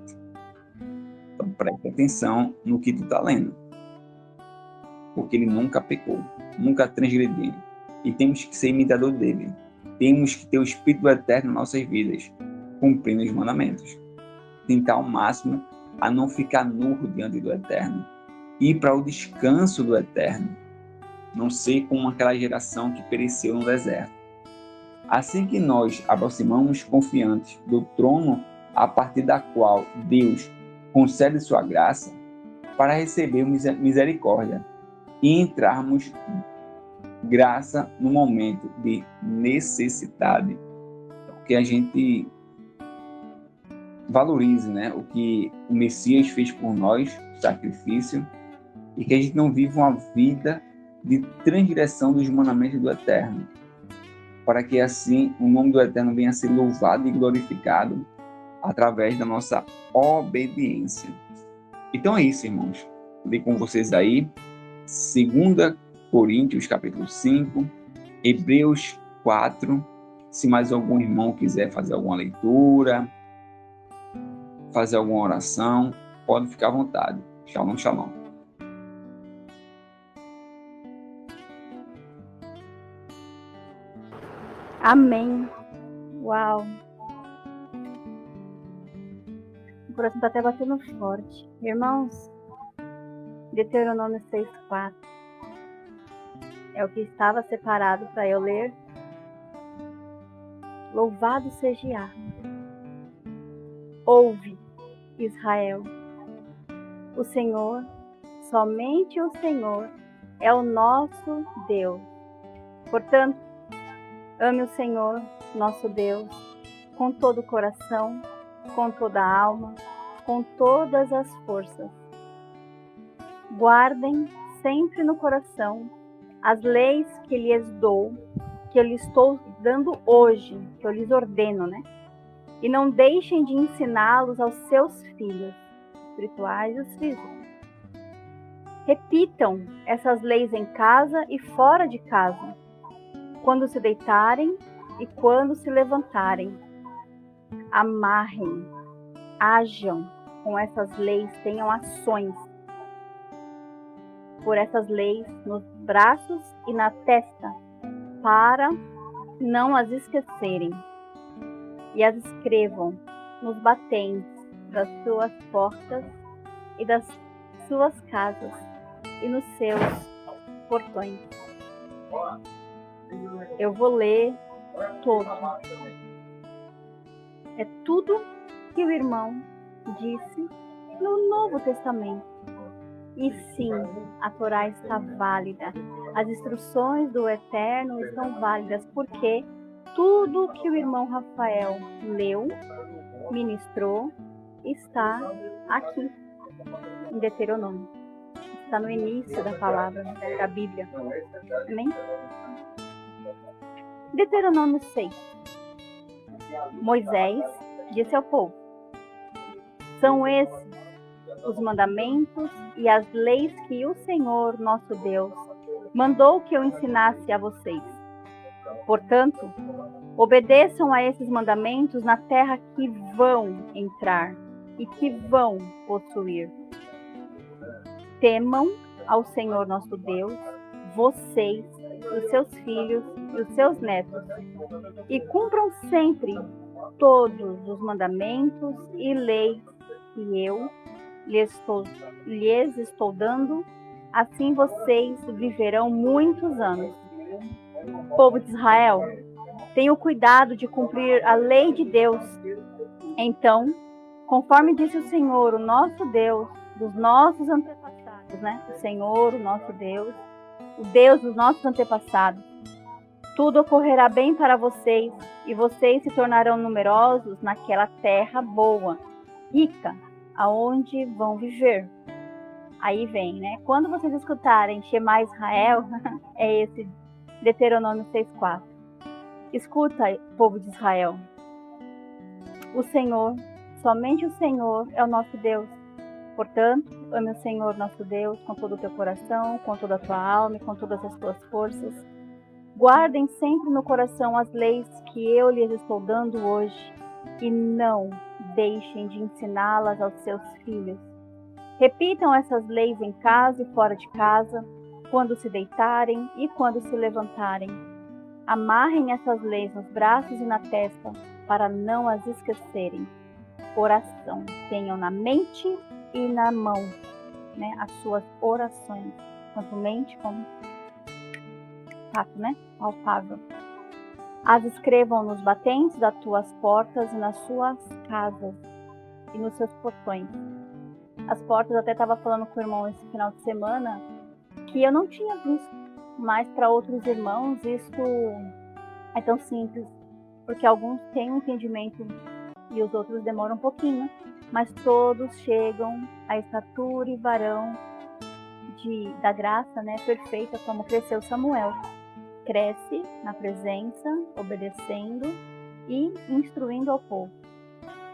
Então, preste atenção no que tu está lendo. Porque ele nunca pecou, nunca transgrediu. E temos que ser imitador dele. Temos que ter o Espírito Eterno em nossas vidas, cumprindo os mandamentos. Tentar ao máximo a não ficar nu diante do Eterno. Ir para o descanso do Eterno. Não ser como aquela geração que pereceu no deserto. Assim que nós aproximamos confiantes do trono a partir da qual Deus concede sua graça para receber misericórdia e entrarmos graça no momento de necessidade, que a gente valorize, né, o que o Messias fez por nós, o sacrifício, e que a gente não viva uma vida de transgressão dos mandamentos do Eterno, para que assim o nome do Eterno venha a ser louvado e glorificado através da nossa obediência. Então é isso, irmãos. Li com vocês aí 2 Coríntios capítulo 5, Hebreus 4. Se mais algum irmão quiser fazer alguma leitura, fazer alguma oração, pode ficar à vontade. Shalom, shalom. Amém. Uau. O coração está até batendo forte. Irmãos, Deuteronômio 6:4 é o que estava separado para eu ler. Louvado seja Yahvé. Ouve, Israel. O Senhor, somente o Senhor, é o nosso Deus. Portanto, ame o Senhor, nosso Deus, com todo o coração, com toda a alma, com todas as forças. Guardem sempre no coração as leis que lhes dou, que eu lhes estou dando hoje, que eu lhes ordeno, né? E não deixem de ensiná-los aos seus filhos, espirituais e os físicos. Repitam essas leis em casa e fora de casa, quando se deitarem e quando se levantarem. Amarrem, ajam com essas leis, tenham ações por essas leis nos braços e na testa, para não as esquecerem. E as escrevam nos batentes das suas portas e das suas casas e nos seus portões. Eu vou ler todo. É tudo que o irmão disse no Novo Testamento. E sim, a Torá está válida. As instruções do Eterno estão válidas, porque tudo que o irmão Rafael leu, ministrou, está aqui em Deuteronômio. Está no início da palavra, da Bíblia. Amém? Deuteronômio 6. Moisés disse ao povo: são esses os mandamentos e as leis que o Senhor, nosso Deus, mandou que eu ensinasse a vocês. Portanto, obedeçam a esses mandamentos na terra que vão entrar e que vão possuir. Temam ao Senhor nosso Deus, vocês, os seus filhos e os seus netos, e cumpram sempre todos os mandamentos e leis que eu lhes estou dando, assim vocês viverão muitos anos. Povo de Israel, tenham cuidado de cumprir a lei de Deus. Então, conforme disse o Senhor, o nosso Deus, dos nossos antepassados, né? O Senhor, o nosso Deus, o Deus dos nossos antepassados, tudo ocorrerá bem para vocês, e vocês se tornarão numerosos naquela terra boa, rica, aonde vão viver. Aí vem, né? Quando vocês escutarem Shema Israel, é esse Deuteronômio 6:4. Escuta, povo de Israel. O Senhor, somente o Senhor é o nosso Deus. Portanto, ame o Senhor nosso Deus com todo o teu coração, com toda a tua alma e com todas as tuas forças. Guardem sempre no coração as leis que eu lhes estou dando hoje e não deixem de ensiná-las aos seus filhos. Repitam essas leis em casa e fora de casa, quando se deitarem e quando se levantarem. Amarrem essas leis nos braços e na testa, para não as esquecerem. Oração. Tenham na mente e na mão, né, as suas orações. Tanto mente como tato, né? Palpável. As escrevam nos batentes das tuas portas e nas suas casas e nos seus portões. As portas, até estava falando com o irmão esse final de semana, que eu não tinha visto, mas para outros irmãos isso é tão simples, porque alguns têm um entendimento e os outros demoram um pouquinho, mas todos chegam à estatura e varão da graça, né, perfeita, como cresceu Samuel. Cresce na presença, obedecendo e instruindo ao povo.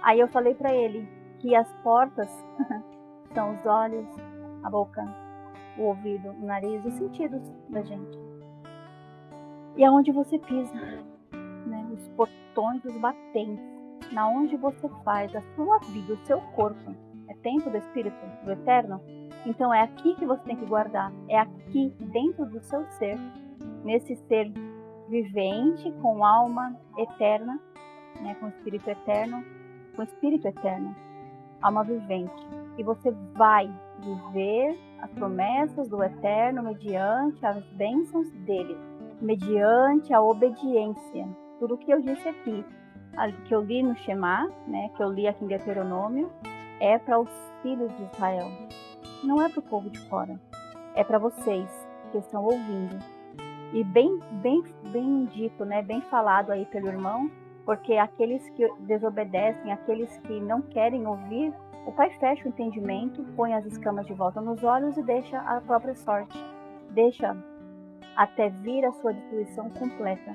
Aí eu falei para ele que as portas são os olhos, a boca, o ouvido, o nariz, os sentidos da gente. E aonde você pisa, né? Os portões, os batentes, na onde você faz a sua vida, o seu corpo, é templo do Espírito, do Eterno. Então é aqui que você tem que guardar, é aqui dentro do seu ser, nesse ser vivente, com alma eterna, né? Com espírito eterno, alma vivente. E você vai viver as promessas do Eterno mediante as bênçãos dele, mediante a obediência. Tudo que eu disse aqui, que eu li no Shema, né, que eu li aqui em Deuteronômio, é para os filhos de Israel. Não é para o povo de fora. É para vocês que estão ouvindo. E bem dito, né, bem falado aí pelo irmão, porque aqueles que desobedecem, aqueles que não querem ouvir, o Pai fecha o entendimento, põe as escamas de volta nos olhos e deixa a própria sorte. Deixa até vir a sua destruição completa.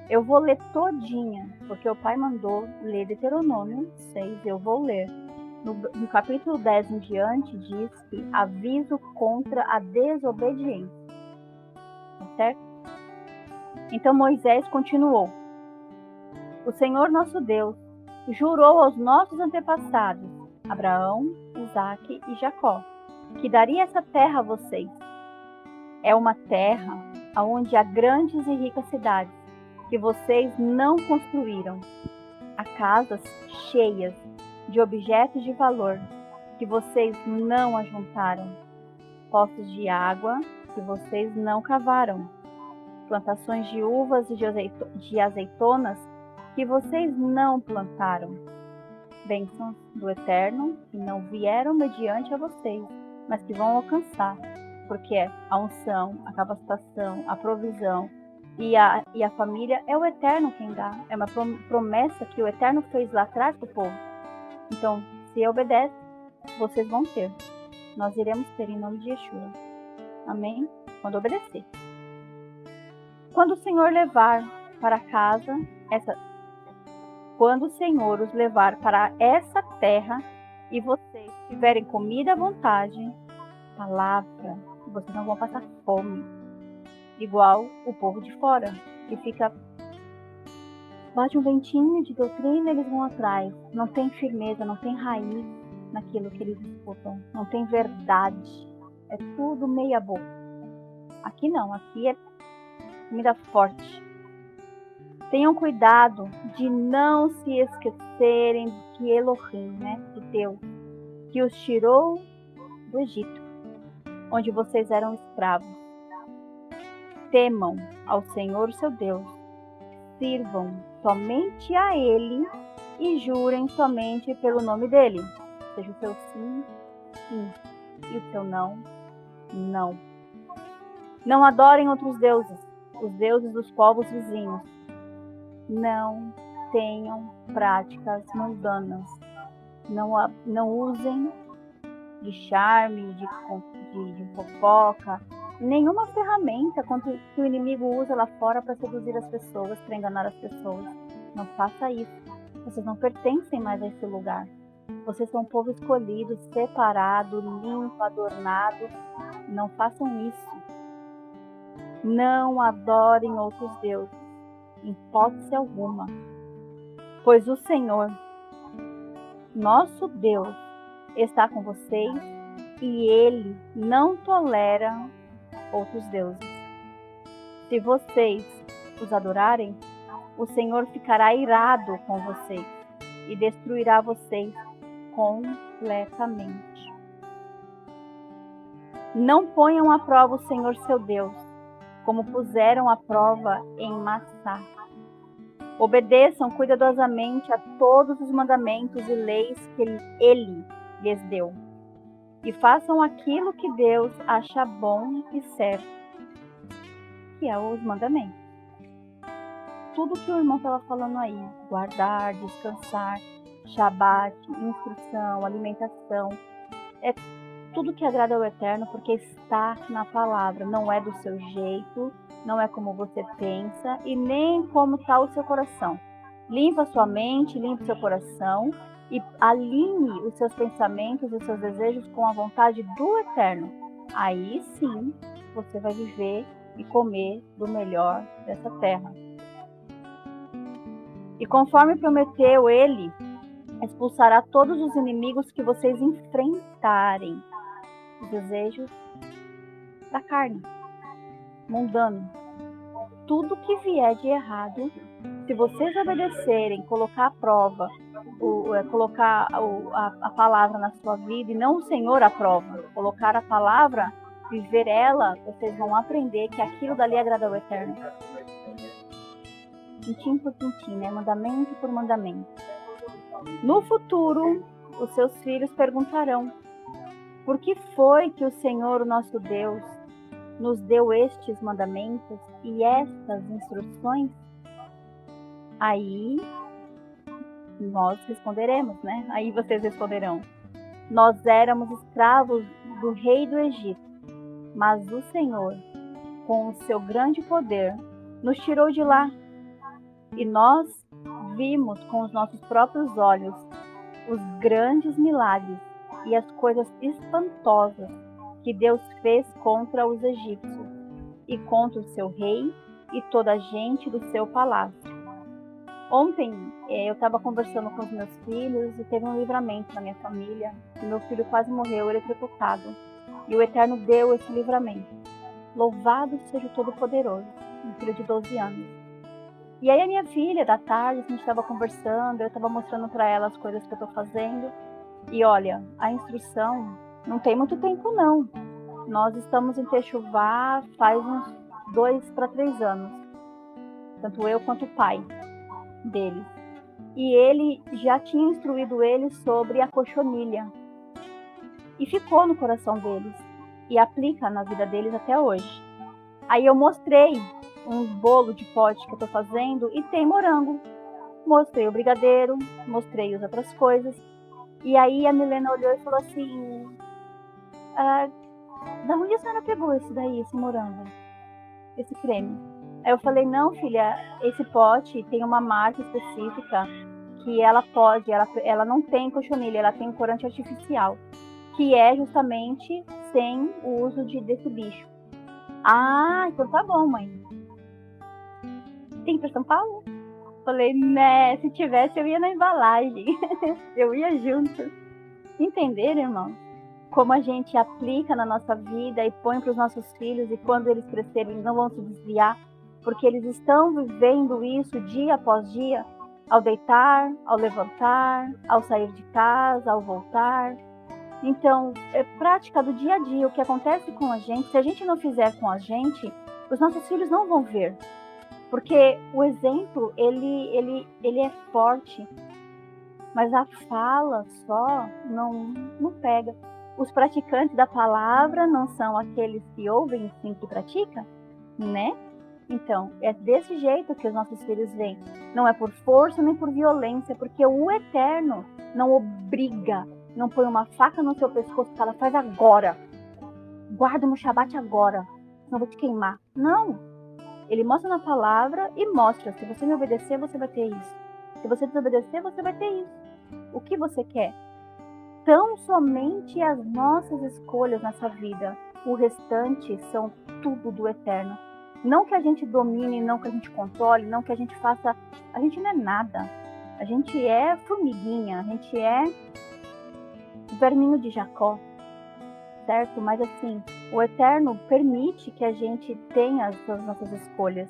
Eu vou ler todinha, porque o Pai mandou ler Deuteronômio 6, eu vou ler. No capítulo 10 em diante, diz que aviso contra a desobediência. Tá certo? Então Moisés continuou. O Senhor nosso Deus jurou aos nossos antepassados, Abraão, Isaque e Jacó, que daria essa terra a vocês. É uma terra onde há grandes e ricas cidades, que vocês não construíram. Há casas cheias de objetos de valor, que vocês não ajuntaram. Poços de água, que vocês não cavaram. Plantações de uvas e de azeitonas, que vocês não plantaram. Bênçãos do Eterno, que não vieram mediante a vocês, mas que vão alcançar, porque a unção, a capacitação, a provisão e a família é o Eterno quem dá. É uma promessa que o Eterno fez lá atrás para o povo. Então, se obedece, vocês vão ter. Nós iremos ter em nome de Yeshua. Amém? Quando obedecer. Quando o Senhor levar para casa quando o Senhor os levar para essa terra e vocês tiverem comida à vontade, palavra, vocês não vão passar fome, igual o povo de fora, que fica, bate um ventinho de doutrina, eles vão atrás, não tem firmeza, não tem raiz naquilo que eles escutam, não tem verdade, é tudo meia boca. Aqui não, aqui é comida forte. Tenham cuidado de não se esquecerem de Elohim, né, de Deus, que os tirou do Egito, onde vocês eram escravos. Temam ao Senhor, seu Deus, sirvam somente a Ele e jurem somente pelo nome dEle. Seja o seu sim, sim, e o seu não, não. Não adorem outros deuses, os deuses dos povos vizinhos. Não tenham práticas mundanas. Não usem de charme, de fofoca, nenhuma ferramenta quanto que o inimigo usa lá fora para seduzir as pessoas, para enganar as pessoas. Não faça isso. Vocês não pertencem mais a esse lugar. Vocês são um povo escolhido, separado, limpo, adornado. Não façam isso. Não adorem outros deuses, em hipótese alguma. Pois o Senhor, nosso Deus, está com vocês e Ele não tolera outros deuses. Se vocês os adorarem, o Senhor ficará irado com vocês e destruirá vocês completamente. Não ponham à prova o Senhor seu Deus, como puseram à prova em Massá. Obedeçam cuidadosamente a todos os mandamentos e leis que Ele lhes deu, e façam aquilo que Deus acha bom e certo, que é os mandamentos. Tudo que o irmão estava falando aí, guardar, descansar, Shabat, instrução, alimentação, é tudo que agrada ao Eterno, porque está na palavra, não é do seu jeito, não é como você pensa e nem como está o seu coração. Limpa a sua mente, limpa o seu coração e alinhe os seus pensamentos e os seus desejos com a vontade do Eterno. Aí sim, você vai viver e comer do melhor dessa terra. E conforme prometeu Ele, expulsará todos os inimigos que vocês enfrentarem. Os desejos da carne, mundano. Tudo que vier de errado, se vocês obedecerem, colocar a prova, colocar a palavra na sua vida, e não o Senhor à prova, colocar a palavra, viver ela, vocês vão aprender que aquilo dali agrada ao Eterno. Tintim por tintim, né? Mandamento por mandamento. No futuro, os seus filhos perguntarão: por que foi que o Senhor, o nosso Deus, nos deu estes mandamentos e estas instruções? Aí nós responderemos, né? Aí vocês responderão: nós éramos escravos do rei do Egito, mas o Senhor, com o seu grande poder, nos tirou de lá. E nós vimos com os nossos próprios olhos os grandes milagres e as coisas espantosas que Deus fez contra os egípcios e contra o seu rei e toda a gente do seu palácio. Ontem eu estava conversando com os meus filhos e teve um livramento na minha família. Meu filho quase morreu eletrocutado e o Eterno deu esse livramento. Louvado seja o Todo-Poderoso, um filho de 12 anos. E aí a minha filha, da tarde, a gente estava conversando, eu estava mostrando para ela as coisas que eu estou fazendo. E olha, a instrução não tem muito tempo não. Nós estamos em Techuvá faz uns 2 para 3 anos. Tanto eu quanto o pai dele. E ele já tinha instruído eles sobre a cochonilha. E ficou no coração deles. E aplica na vida deles até hoje. Aí eu mostrei um bolo de pote que eu tô fazendo e tem morango. Mostrei o brigadeiro, mostrei as outras coisas. E aí a Milena olhou e falou assim: da onde a senhora pegou esse daí, esse morango? Esse creme? Aí eu falei: não, filha, esse pote tem uma marca específica que ela pode, ela não tem cochonilha, ela tem um corante artificial, que é justamente sem o uso desse bicho. Ah, então tá bom, mãe. Tem para São Paulo? Falei, né, se tivesse eu ia na embalagem. Eu ia junto. Entenderam, irmão? Como a gente aplica na nossa vida e põe para os nossos filhos, e quando eles crescerem eles não vão se desviar, porque eles estão vivendo isso dia após dia, ao deitar, ao levantar, ao sair de casa, ao voltar. Então, é prática do dia a dia. O que acontece com a gente, se a gente não fizer com a gente, os nossos filhos não vão ver. Porque o exemplo, ele é forte, mas a fala só não pega. Os praticantes da palavra não são aqueles que ouvem e sim que praticam, né? Então, é desse jeito que os nossos filhos vêm. Não é por força nem por violência, porque o Eterno não obriga, não põe uma faca no seu pescoço e fala, faz agora. guarda no Shabat agora, senão eu vou te queimar. Não. Ele mostra na palavra e mostra, se você me obedecer, você vai ter isso. Se você desobedecer, você vai ter isso. O que você quer? Tão somente as nossas escolhas nessa vida. O restante são tudo do eterno. Não que a gente domine, não que a gente controle, não que a gente faça... A gente não é nada. A gente é formiguinha, a gente é verminho de Jacó, certo? Mas assim, o eterno permite que a gente tenha as nossas escolhas.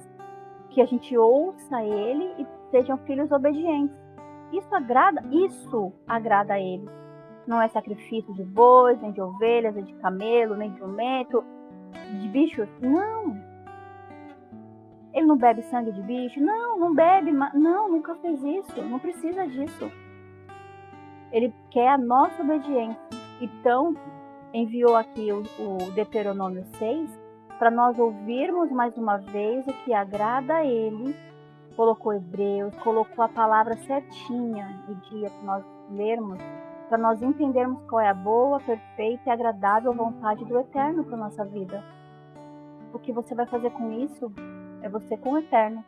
Que a gente ouça ele e sejam filhos obedientes. Isso agrada a ele. Não é sacrifício de bois, nem de ovelhas, nem de camelo, nem de jumento, de bichos. Não. Ele não bebe sangue de bicho. Não bebe. Não, nunca fez isso. Não precisa disso. Ele quer a nossa obediência. Então, enviou aqui o Deuteronômio 6 para nós ouvirmos mais uma vez o que agrada a ele. Colocou Hebreus, colocou a palavra certinha do dia para nós lermos, para nós entendermos qual é a boa, perfeita e agradável vontade do Eterno para nossa vida. O que você vai fazer com isso é você com o Eterno.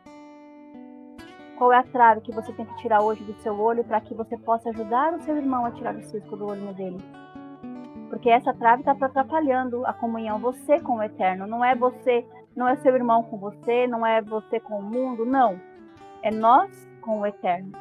Qual é a trave que você tem que tirar hoje do seu olho para que você possa ajudar o seu irmão a tirar o cisco do olho dele? Porque essa trave está atrapalhando a comunhão, você com o Eterno. Não é você, não é seu irmão com você, não é você com o mundo, não. É nós com o Eterno.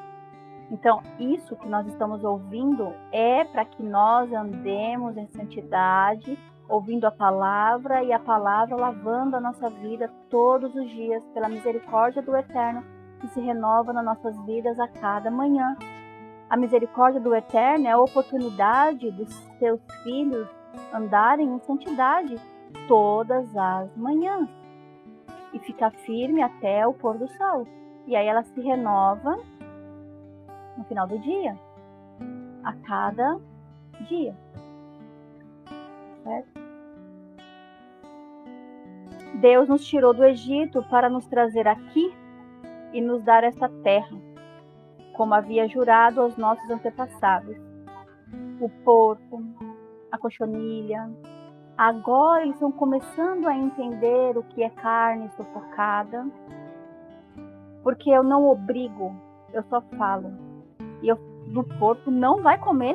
Então, isso que nós estamos ouvindo é para que nós andemos em santidade, ouvindo a palavra e a palavra lavando a nossa vida todos os dias pela misericórdia do Eterno que se renova nas nossas vidas a cada manhã. A misericórdia do Eterno é a oportunidade dos seus filhos andarem em santidade todas as manhãs e ficar firme até o pôr do sol. E aí ela se renova no final do dia, a cada dia, certo? Deus nos tirou do Egito para nos trazer aqui e nos dar esta terra, como havia jurado aos nossos antepassados. O porco, a cochonilha, agora eles estão começando a entender o que é carne sufocada, porque eu não obrigo, eu só falo. E do porco não vai comer.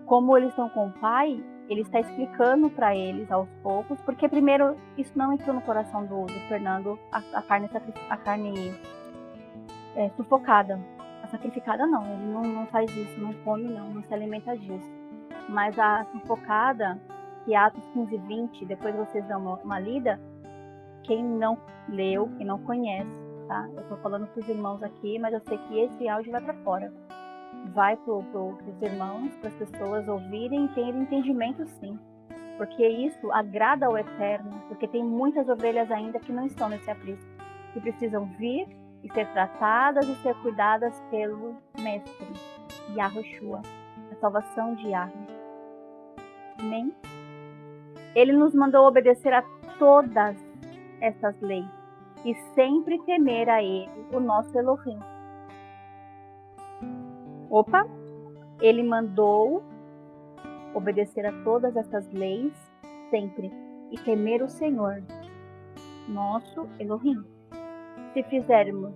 Como eles estão com o pai, ele está explicando para eles aos poucos, porque primeiro isso não entrou no coração do Fernando, a carne sufocada. A sacrificada não, ele não faz isso, não come não se alimenta disso. Mas a sufocada, que é Atos 15:20, depois vocês dão uma lida, quem não leu, quem não conhece, tá? Eu tô falando pros irmãos aqui, mas eu sei que esse áudio vai para fora. Vai pros irmãos, para as pessoas ouvirem e terem entendimento sim. Porque isso agrada ao Eterno, porque tem muitas ovelhas ainda que não estão nesse aprisco, que precisam vir e ser tratadas e ser cuidadas pelo Mestre, Yahushua, a salvação de Yahweh. Amém? Ele nos mandou obedecer a todas essas leis e sempre temer a ele, o nosso Elohim. Ele mandou obedecer a todas essas leis sempre e temer o Senhor, nosso Elohim. Se fizermos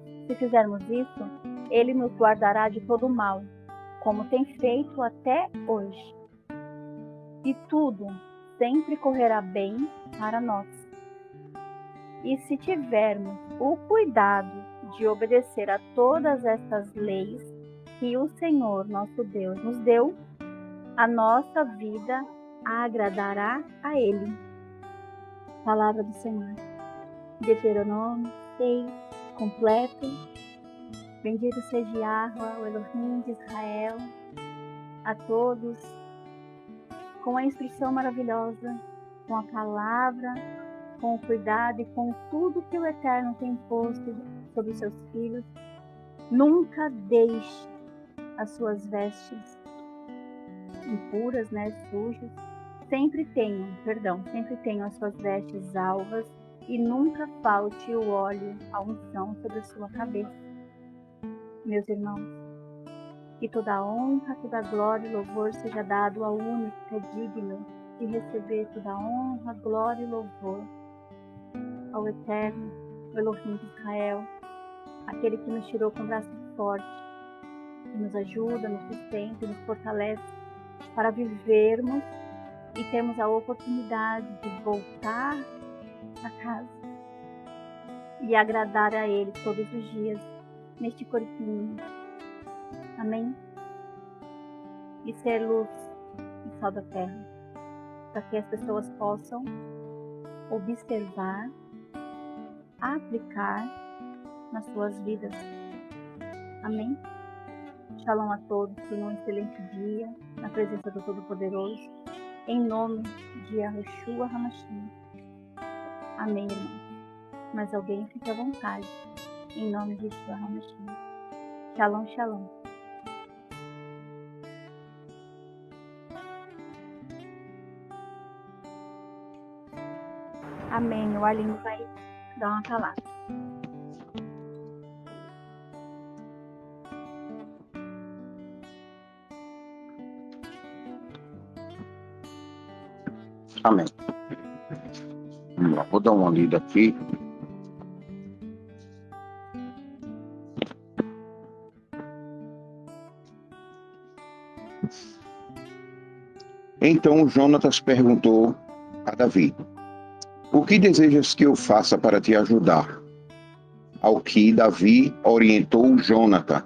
isso, ele nos guardará de todo mal, como tem feito até hoje. E tudo sempre correrá bem para nós. E se tivermos o cuidado de obedecer a todas estas leis que o Senhor, nosso Deus, nos deu, a nossa vida agradará a Ele. Palavra do Senhor. Deuteronômio 6, completo. Bendito seja Yahweh, o Elohim de Israel, a todos, com a instrução maravilhosa, com a palavra, com o cuidado e com tudo que o Eterno tem posto sobre os seus filhos. Nunca deixe as suas vestes impuras, sujas. Sempre tenham as suas vestes alvas e nunca falte o óleo, a unção sobre a sua cabeça. Meus irmãos, que toda honra, toda glória e louvor seja dado ao único que é digno, e receber toda a honra, glória e louvor ao Eterno, o Elohim de Israel, aquele que nos tirou com braço forte, que nos ajuda, nos sustenta e nos fortalece para vivermos e termos a oportunidade de voltar a casa e agradar a Ele todos os dias, neste corpinho. Amém? E ser luz e sal da terra, para que as pessoas possam observar, aplicar nas suas vidas. Amém? Shalom a todos, tenham um excelente dia, na presença do Todo-Poderoso, em nome de Yahushua HaMashiach. Amém, irmãos. Mas alguém fique à vontade, em nome de Yeshua HaMashiach. Shalom, shalom. Amém. O Arlindo vai dar uma calada. Amém. Vamos lá, vou dar uma lida aqui. Então Jonatas perguntou a Davi: o que desejas que eu faça para te ajudar? Ao que Davi orientou Jonatas: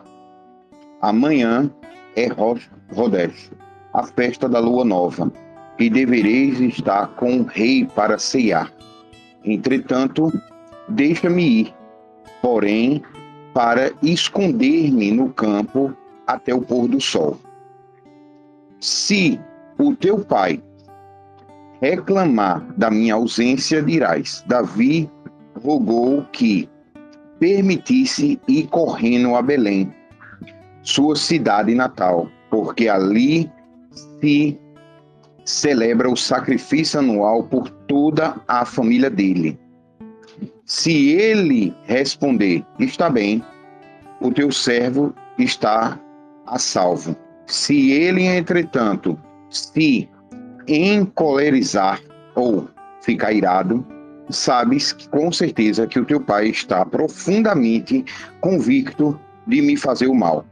amanhã é Rosh Hodesh, a festa da lua nova, e devereis estar com o rei para ceiar. Entretanto, deixa-me ir, porém, para esconder-me no campo até o pôr do sol. Se o teu pai reclamar da minha ausência, dirás: Davi rogou que permitisse ir correndo a Belém, sua cidade natal, porque ali se celebra o sacrifício anual por toda a família dele. Se ele responder: está bem, o teu servo está a salvo. Se ele, entretanto, se encolerizar ou ficar irado, sabes que, com certeza, que o teu pai está profundamente convicto de me fazer o mal.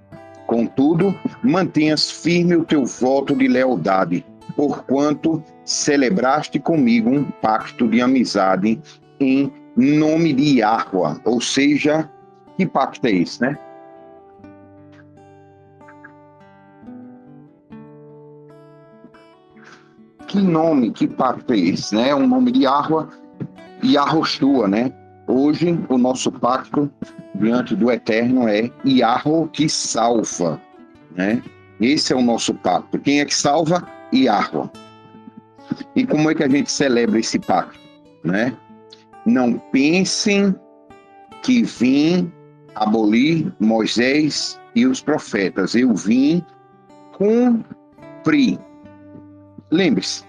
Contudo, mantenhas firme o teu voto de lealdade, porquanto celebraste comigo um pacto de amizade em nome de Yahua. Ou seja, que pacto é esse, né? Que pacto é esse, né? Um nome de Yahua e Yahoshua, né? Hoje, o nosso pacto diante do Eterno é Yahua que salva, né? Esse é o nosso pacto. Quem é que salva? Yahua. E como é que a gente celebra esse pacto, né? Não pensem que vim abolir Moisés e os profetas. Eu vim cumprir. Lembre-se,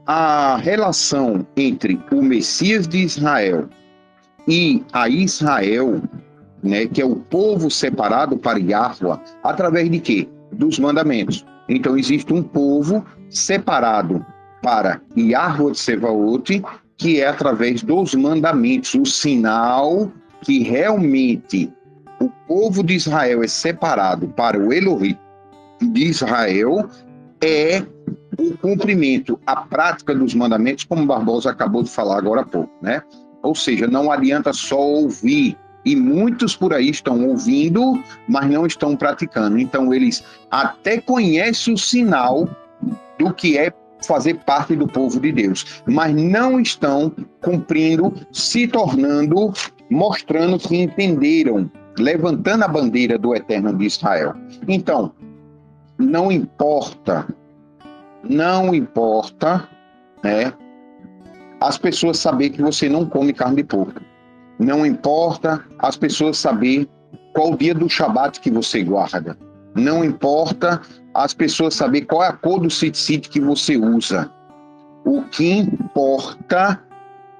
a relação entre o Messias de Israel e a Israel, né, que é o povo separado para Yahua, através de quê? Dos mandamentos. Então existe um povo separado para Yahua de Sevaot, que é através dos mandamentos, o sinal que realmente o povo de Israel é separado para o Elohim de Israel é o cumprimento, a prática dos mandamentos, como Barbosa acabou de falar agora há pouco, né? Ou seja, não adianta só ouvir, e muitos por aí estão ouvindo, mas não estão praticando. Então eles até conhecem o sinal do que é fazer parte do povo de Deus, mas não estão cumprindo, se tornando, mostrando que entenderam, levantando a bandeira do Eterno de Israel. Então, não importa, né, as pessoas saber que você não come carne de porco. Não importa as pessoas saber qual o dia do Shabat que você guarda. Não importa as pessoas saber qual é a cor do tzitzit que você usa. O que importa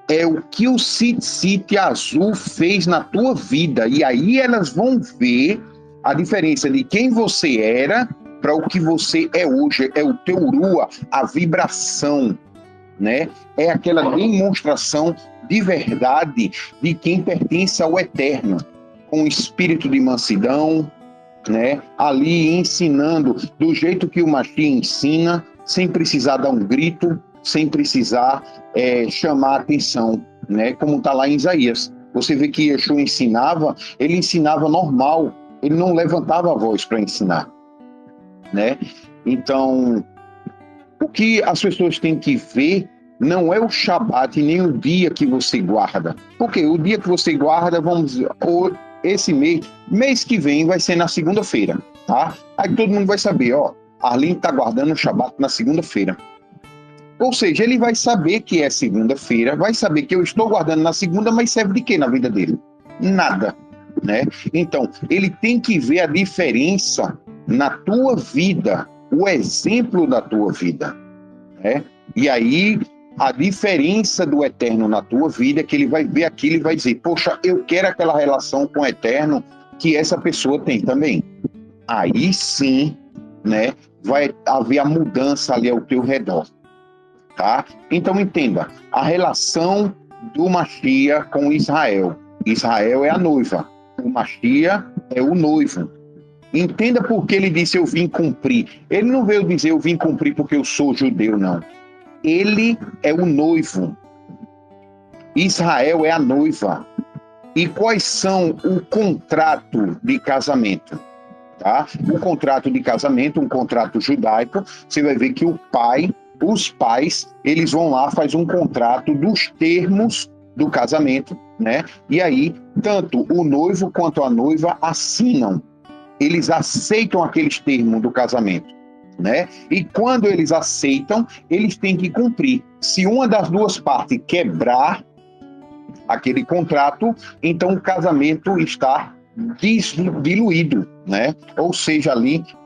é o que o tzitzit azul fez na tua vida. E aí elas vão ver a diferença de quem você era para o que você é hoje, é o teu rua, a vibração, né? É aquela demonstração de verdade de quem pertence ao eterno, com espírito de mansidão, né? Ali ensinando do jeito que o Mashiach ensina, sem precisar dar um grito, sem precisar chamar a atenção, né? Como está lá em Isaías. Você vê que Yeshua ensinava, ele ensinava normal, ele não levantava a voz para ensinar, né? Então, o que as pessoas têm que ver não é o Shabat nem o dia que você guarda. Porque o dia que você guarda, vamos dizer, esse mês que vem vai ser na segunda-feira, tá? Aí todo mundo vai saber, ó, Arlindo está guardando o Shabat na segunda-feira. Ou seja, ele vai saber que é segunda-feira, vai saber que eu estou guardando na segunda, mas serve de quê na vida dele? Nada, né? Então, ele tem que ver a diferença na tua vida, o exemplo da tua vida, né? E aí, a diferença do eterno na tua vida é que ele vai ver aquilo e vai dizer, poxa, eu quero aquela relação com o eterno que essa pessoa tem também. Aí sim, né, vai haver a mudança ali ao teu redor, tá? Então entenda, a relação do Mashiach com Israel. Israel é a noiva, o Mashiach é o noivo. Entenda por que ele disse eu vim cumprir. Ele não veio dizer eu vim cumprir porque eu sou judeu, não. Ele é o noivo. Israel é a noiva. E quais são o contrato de casamento? Tá? O contrato de casamento, um contrato judaico, você vai ver que os pais, eles vão lá, faz um contrato dos termos do casamento, né? E aí, tanto o noivo quanto a noiva assinam. Eles aceitam aqueles termos do casamento, né? E quando eles aceitam, eles têm que cumprir. Se uma das duas partes quebrar aquele contrato, então o casamento está diluído, né? Ou seja,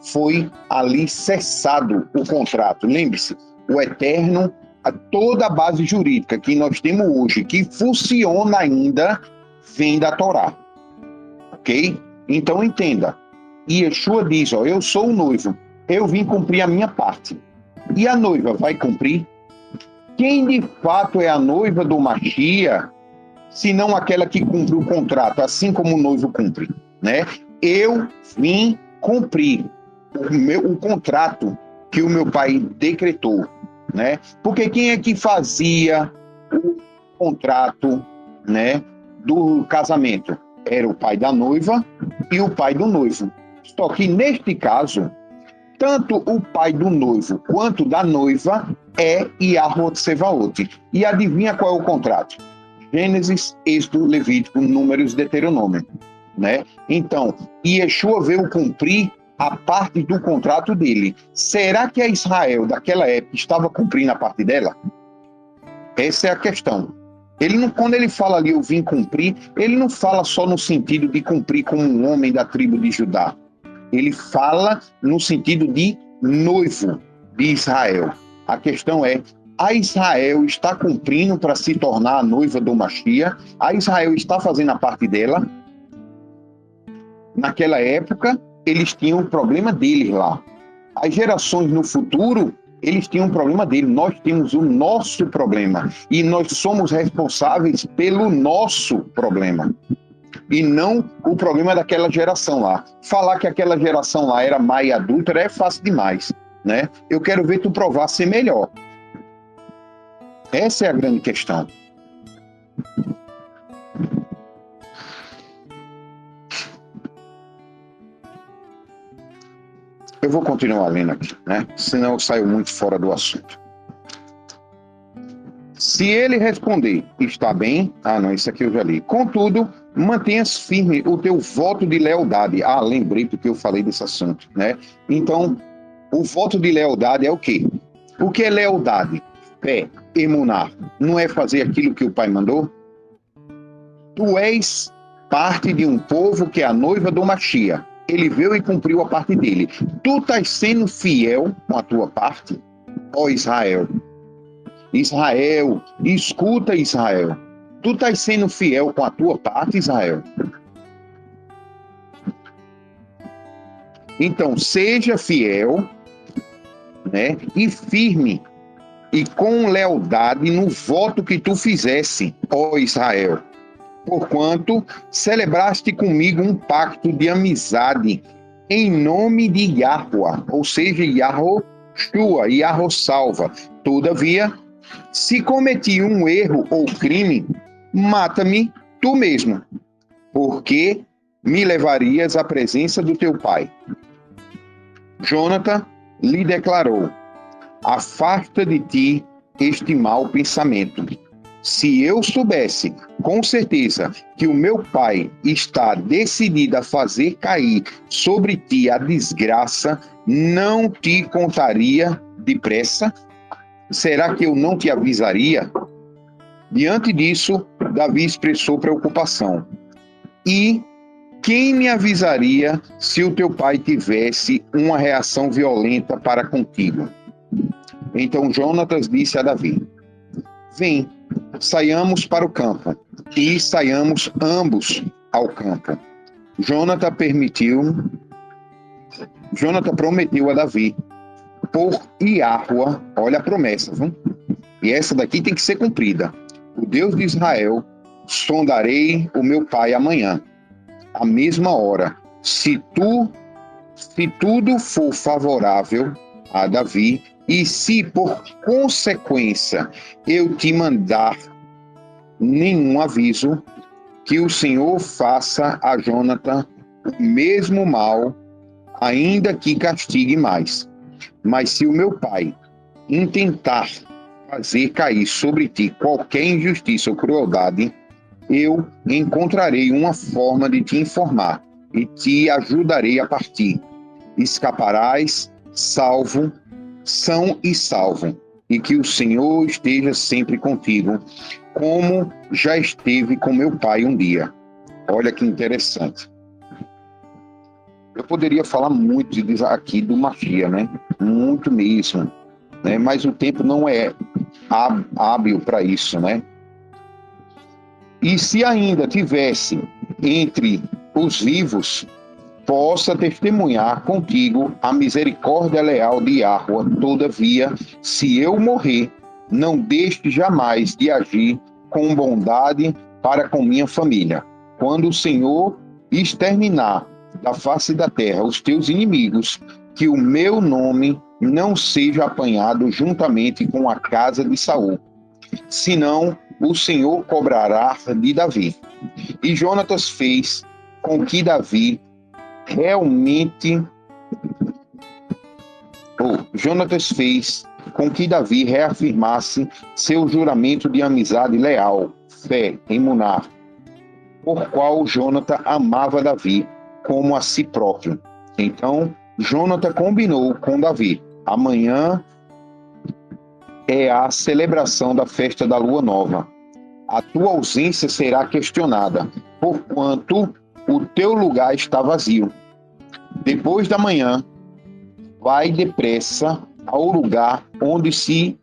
foi cessado o contrato. Lembre-se, o eterno, toda a base jurídica que nós temos hoje, que funciona ainda, vem da Torá, ok? Então entenda, Yeshua diz, ó, eu sou o noivo, eu vim cumprir a minha parte. E a noiva vai cumprir? Quem de fato é a noiva do Mashiach, se não aquela que cumpre o contrato, assim como o noivo cumpre, né? Eu vim cumprir o contrato que o meu pai decretou, né? Porque quem é que fazia o contrato, né, do casamento? Era o pai da noiva e o pai do noivo. Só que neste caso, tanto o pai do noivo quanto da noiva é Yahweh Tsevaot. E adivinha qual é o contrato? Gênesis, Êxodo, Levítico, Números, Deuteronômio, né? Então, Yeshua veio cumprir a parte do contrato dele. Será que a Israel daquela época estava cumprindo a parte dela? Essa é a questão. Quando ele fala ali, eu vim cumprir, ele não fala só no sentido de cumprir como um homem da tribo de Judá. Ele fala no sentido de noivo de Israel. A questão é, a Israel está cumprindo para se tornar a noiva do Mashiach? A Israel está fazendo a parte dela? Naquela época, eles tinham o problema deles lá. As gerações no futuro, eles tinham um problema deles. Nós temos o nosso problema. E nós somos responsáveis pelo nosso problema. E não o problema daquela geração lá. Falar que aquela geração lá era má e adúltera é fácil demais, né? Eu quero ver tu provar ser melhor. Essa é a grande questão. Eu vou continuar lendo aqui, né? Senão eu saio muito fora do assunto. Se ele responder, está bem. Não, isso aqui eu já li. Contudo, mantenhas firme o teu voto de lealdade. Lembrei porque eu falei desse assunto, né? Então, o voto de lealdade é o quê? O que é lealdade? Fé, emunar. Não é fazer aquilo que o pai mandou? Tu és parte de um povo que é a noiva do Mashiach. Ele veio e cumpriu a parte dele. Tu estás sendo fiel com a tua parte? Ó Israel. Israel, escuta Israel. Tu estás sendo fiel com a tua parte, Israel? Então, seja fiel, né, e firme e com lealdade no voto que tu fizesse, ó Israel, porquanto celebraste comigo um pacto de amizade em nome de Yahweh, ou seja, Yahoshua, Yahweh salva. Todavia, se cometi um erro ou crime, mata-me tu mesmo, porque me levarias à presença do teu pai. Jonathan lhe declarou: afasta de ti este mau pensamento. Se eu soubesse com certeza que o meu pai está decidido a fazer cair sobre ti a desgraça, não te contaria depressa? Será que eu não te avisaria? Diante disso, Davi expressou preocupação. E quem me avisaria se o teu pai tivesse uma reação violenta para contigo? Então Jonatas disse a Davi: vem, saiamos para o campo. E saiamos ambos ao campo. Jonathan prometeu a Davi, por Yahweh, olha a promessa, viu? E essa daqui tem que ser cumprida. O Deus de Israel, sondarei o meu pai amanhã, à mesma hora. Se tudo for favorável a Davi, e se por consequência eu te mandar nenhum aviso, que o Senhor faça a Jonathan o mesmo mal, ainda que castigue mais. Mas se o meu pai intentar fazer cair sobre ti qualquer injustiça ou crueldade, eu encontrarei uma forma de te informar e te ajudarei a partir. Escaparás salvo, são e salvo, e que o Senhor esteja sempre contigo, como já esteve com meu pai um dia. Olha que interessante. Eu poderia falar muito aqui do Machia, né? Muito mesmo, né? Mas o tempo não é hábil para isso, né? E se ainda tivesse entre os vivos, possa testemunhar contigo a misericórdia leal de Yahweh. Todavia, se eu morrer, não deixe jamais de agir com bondade para com minha família. Quando o Senhor exterminar da face da terra os teus inimigos, que o meu nome não seja apanhado juntamente com a casa de Saul. Senão, o Senhor cobrará de Davi. E Jonatas fez com que Davi reafirmasse seu juramento de amizade leal, fé, emuná, por qual Jonathan amava Davi como a si próprio. Então, Jonathan combinou com Davi: amanhã é a celebração da festa da lua nova. A tua ausência será questionada, porquanto o teu lugar está vazio. Depois da manhã, vai depressa ao lugar onde se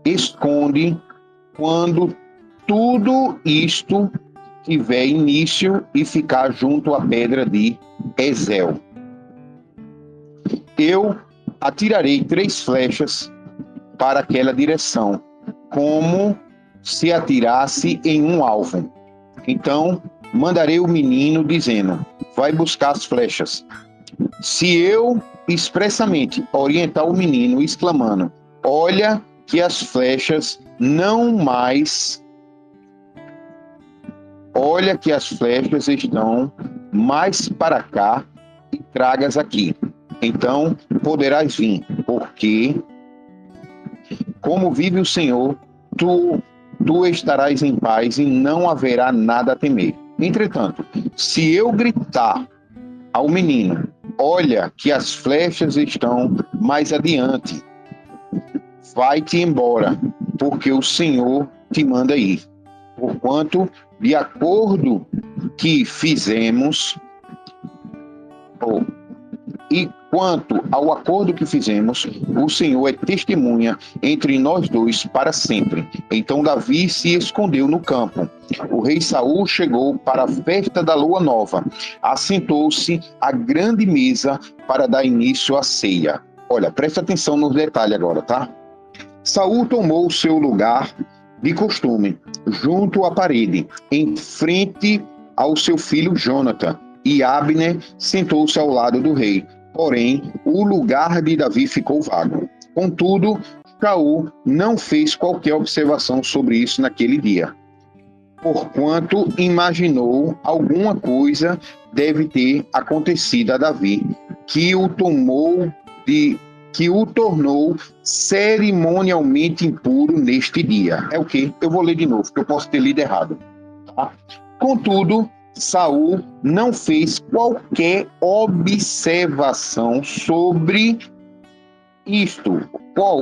esconde quando tudo isto tiver início e ficar junto à pedra de Ezel. Eu atirarei 3 flechas para aquela direção, como se atirasse em um alvo. Então, mandarei o menino dizendo: vai buscar as flechas. Se eu expressamente orientar o menino exclamando: olha que as flechas estão mais para cá e tragas aqui. Então poderás vir, porque, como vive o Senhor, tu estarás em paz e não haverá nada a temer. Entretanto, se eu gritar ao menino: olha que as flechas estão mais adiante, vai-te embora, porque o Senhor te manda ir. Porquanto, de acordo que fizemos, E quanto ao acordo que fizemos, o Senhor é testemunha entre nós dois para sempre. Então Davi se escondeu no campo. O rei Saul chegou para a festa da lua nova. Assentou-se à grande mesa para dar início à ceia. Olha, presta atenção nos detalhes agora, tá? Saul tomou o seu lugar de costume, junto à parede, em frente ao seu filho Jonathan, e Abner sentou-se ao lado do rei. Porém, o lugar de Davi ficou vago. Contudo, Saul não fez qualquer observação sobre isso naquele dia, porquanto imaginou alguma coisa deve ter acontecido a Davi, que o tornou cerimonialmente impuro neste dia. É o quê? Eu vou ler de novo, porque eu posso ter lido errado. Tá? Contudo, Saul não fez qualquer observação sobre isto.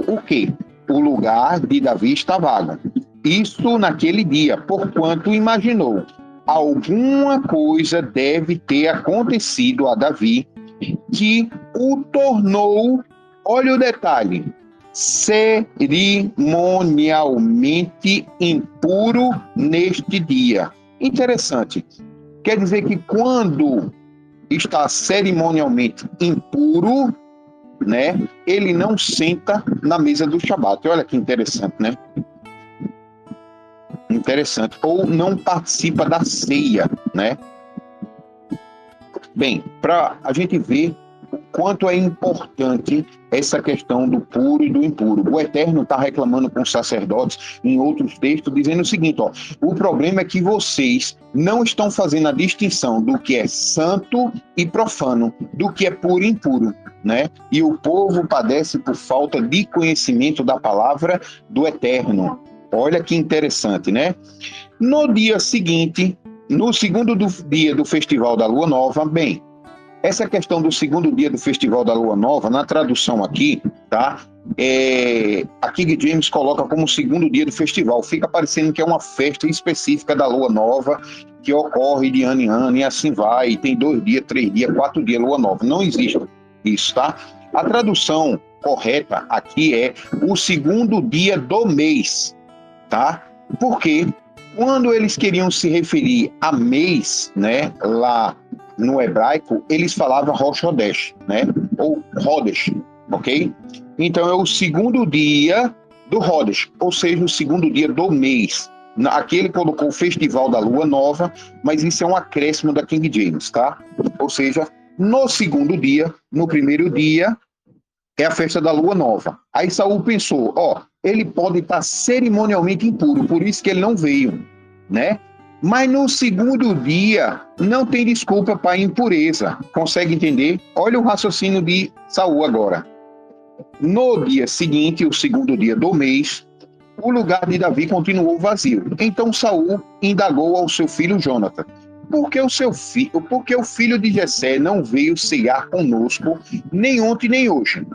O quê? O lugar de Davi está vago. Isso naquele dia, porquanto imaginou alguma coisa deve ter acontecido a Davi que o tornou, olha o detalhe, cerimonialmente impuro neste dia. Interessante. Quer dizer que quando está cerimonialmente impuro, né, ele não senta na mesa do Shabat. Olha que interessante, né? Interessante. Ou não participa da ceia, né? Bem, para a gente ver o quanto é importante essa questão do puro e do impuro. O Eterno está reclamando com os sacerdotes em outros textos, dizendo o seguinte, ó, o problema é que vocês não estão fazendo a distinção do que é santo e profano, do que é puro e impuro, né? E o povo padece por falta de conhecimento da palavra do Eterno. Olha que interessante, né? No dia seguinte, no segundo dia do Festival da Lua Nova, bem, essa questão do segundo dia do Festival da Lua Nova, na tradução aqui, tá? A King James coloca como segundo dia do festival. Fica parecendo que é uma festa específica da Lua Nova que ocorre de ano em ano e assim vai. E tem 2 dias, 3 dias, 4 dias Lua Nova. Não existe isso, tá? A tradução correta aqui é o segundo dia do mês, tá? Porque quando eles queriam se referir a mês, né, lá no hebraico, eles falavam Rosh Hodesh, né? Ou Hodesh, ok? Então é o segundo dia do Hodesh, ou seja, o segundo dia do mês. Aqui ele colocou o Festival da Lua Nova, mas isso é um acréscimo da King James, tá? Ou seja, no segundo dia, no primeiro dia, é a festa da Lua Nova. Aí Saul pensou, ó, ele pode estar cerimonialmente impuro, por isso que ele não veio, né? Mas no segundo dia não tem desculpa para impureza. Consegue entender? Olha o raciocínio de Saul agora. No dia seguinte, o segundo dia do mês, o lugar de Davi continuou vazio. Então Saul indagou ao seu filho Jonathan: por que o filho de Jessé não veio cear conosco nem ontem nem hoje?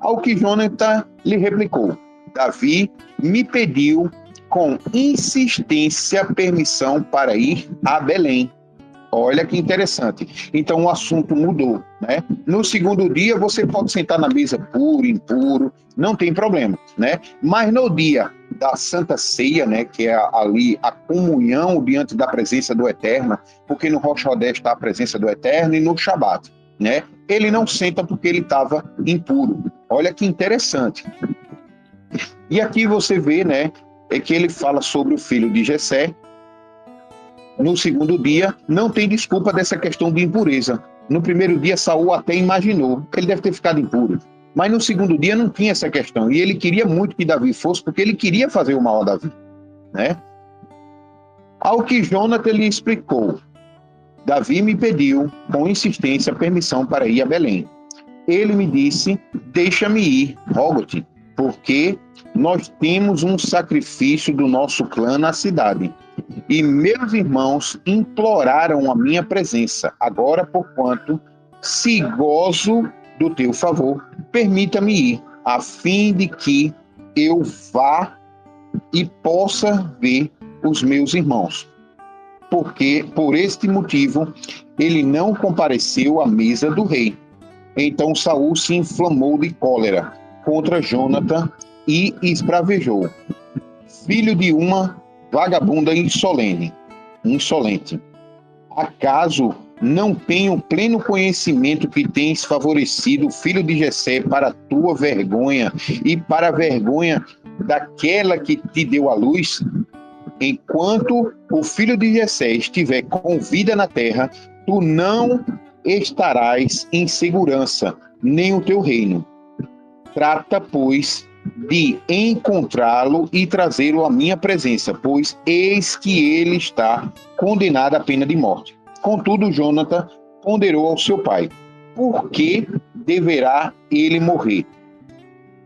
Ao que Jonathan lhe replicou: Davi me pediu com insistência permissão para ir a Belém. Olha que interessante. Então o assunto mudou, né? No segundo dia você pode sentar na mesa puro, impuro, não tem problema, né? Mas no dia da Santa Ceia, né, que é ali a comunhão diante da presença do Eterno, porque no Rosh Hodesh está a presença do Eterno e no Shabat, né? Ele não senta porque ele estava impuro. Olha que interessante. E aqui você vê, né, é que ele fala sobre o filho de Jessé. No segundo dia, não tem desculpa dessa questão de impureza. No primeiro dia, Saul até imaginou que ele deve ter ficado impuro. Mas no segundo dia não tinha essa questão. E ele queria muito que Davi fosse, porque ele queria fazer o mal a Davi, né? Ao que Jonathan lhe explicou: Davi me pediu, com insistência, permissão para ir a Belém. Ele me disse: deixa-me ir, rogo-te, porque nós temos um sacrifício do nosso clã na cidade. E meus irmãos imploraram a minha presença. Agora, porquanto, se gozo do teu favor, permita-me ir, a fim de que eu vá e possa ver os meus irmãos. Porque, por este motivo, ele não compareceu à mesa do rei. Então Saul se inflamou de cólera contra Jonathan e esbravejou: filho de uma vagabunda insolente, acaso não tenho pleno conhecimento que tens favorecido o filho de Jessé para a tua vergonha e para a vergonha daquela que te deu à luz? Enquanto o filho de Jessé estiver com vida na terra, tu não estarás em segurança, nem o teu reino. Trata, pois, de encontrá-lo e trazê-lo à minha presença, pois eis que ele está condenado à pena de morte. Contudo, Jonathan ponderou ao seu pai: por que deverá ele morrer?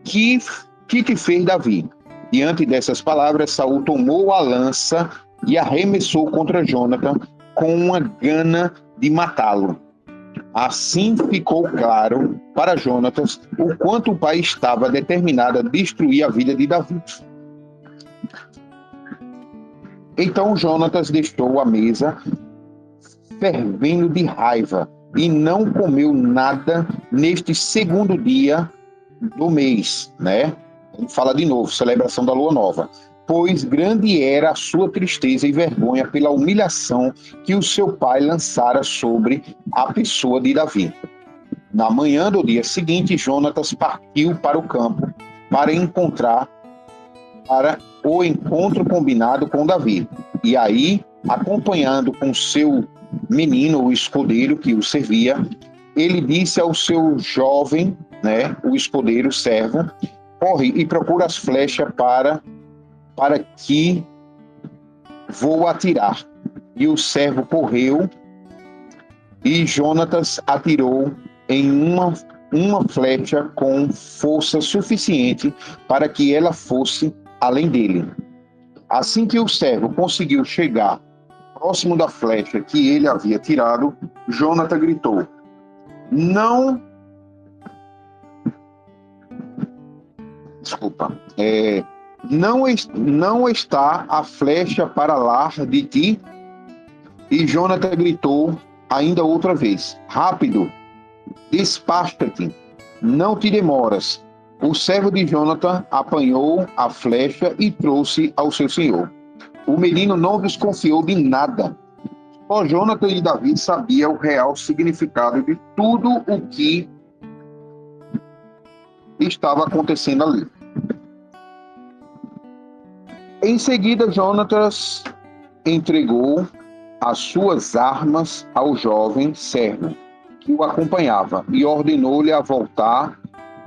Que te fez Davi? Diante dessas palavras, Saul tomou a lança e arremessou contra Jonathan com uma gana de matá-lo. Assim ficou claro para Jonatas o quanto o pai estava determinado a destruir a vida de Davi. Então Jonatas deixou a mesa fervendo de raiva e não comeu nada neste segundo dia do mês, né? Fala de novo, celebração da lua nova. Pois grande era a sua tristeza e vergonha pela humilhação que o seu pai lançara sobre a pessoa de Davi. Na manhã do dia seguinte, Jonatas partiu para o campo para o encontro combinado com Davi. E aí, acompanhando com seu menino, o escudeiro que o servia, ele disse ao seu jovem, né, o escudeiro servo: corre e procura as flechas para que vou atirar. E o servo correu e Jonatas atirou em uma flecha com força suficiente para que ela fosse além dele. Assim que o servo conseguiu chegar próximo da flecha que ele havia tirado, Jonathan gritou: Não está a flecha para lá de ti? E Jonathan gritou ainda outra vez: rápido, despacha-te, não te demoras. O servo de Jonathan apanhou a flecha e trouxe ao seu senhor. O menino não desconfiou de nada. Só Jonathan e Davi sabiam o real significado de tudo o que estava acontecendo ali. Em seguida, Jonatas entregou as suas armas ao jovem servo que o acompanhava e ordenou-lhe a voltar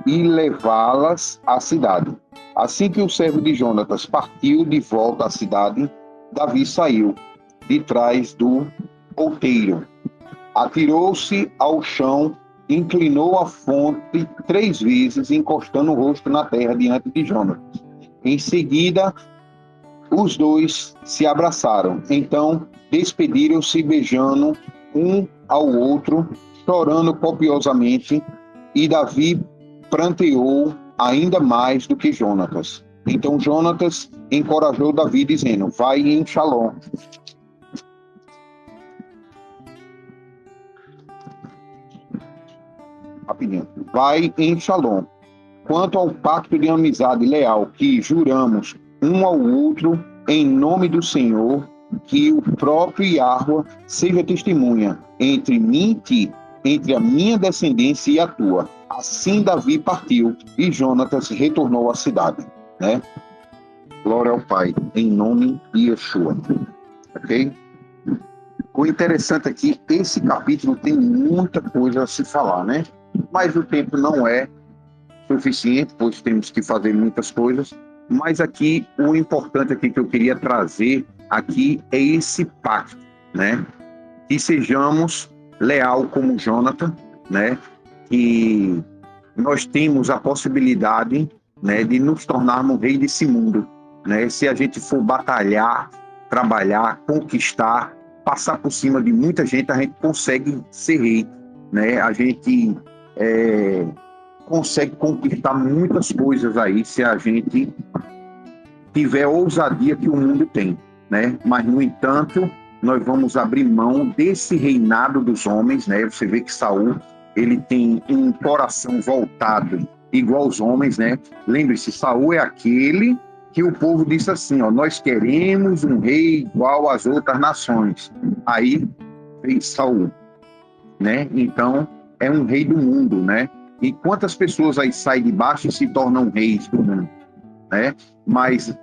e levá-las à cidade. Assim que o servo de Jonatas partiu de volta à cidade, Davi saiu de trás do outeiro, atirou-se ao chão, inclinou a fronte 3 vezes, encostando o rosto na terra diante de Jonatas. Em seguida, os dois se abraçaram. Então, despediram-se beijando um ao outro, chorando copiosamente, e Davi pranteou ainda mais do que Jonatas. Então Jonatas encorajou Davi, dizendo: vai em Shalom. Rapidinho. Vai em Shalom. Quanto ao pacto de amizade leal que juramos um ao outro em nome do Senhor, que o próprio Yahweh seja testemunha entre mim e ti, entre a minha descendência e a tua. Assim Davi partiu e Jonatas retornou à cidade, né? Glória ao Pai, em nome de Yeshua. Ok? O interessante aqui, esse capítulo tem muita coisa a se falar, né? Mas o tempo não é suficiente, pois temos que fazer muitas coisas. Mas aqui, o importante aqui que eu queria trazer aqui é esse pacto, né? Que sejamos leal como Jonathan, né? Que nós temos a possibilidade, né, de nos tornarmos rei desse mundo, né? Se a gente for batalhar, trabalhar, conquistar, passar por cima de muita gente, a gente consegue ser rei, né? A gente consegue conquistar muitas coisas aí se a gente tiver a ousadia que o mundo tem, né? Mas, no entanto, nós vamos abrir mão desse reinado dos homens, né? Você vê que Saul ele tem um coração voltado igual aos homens, né? Lembre-se, Saul é aquele que o povo disse assim, ó, nós queremos um rei igual às outras nações. Aí veio Saul, né? Então, é um rei do mundo, né? E quantas pessoas aí saem de baixo e se tornam reis do mundo, né? Mas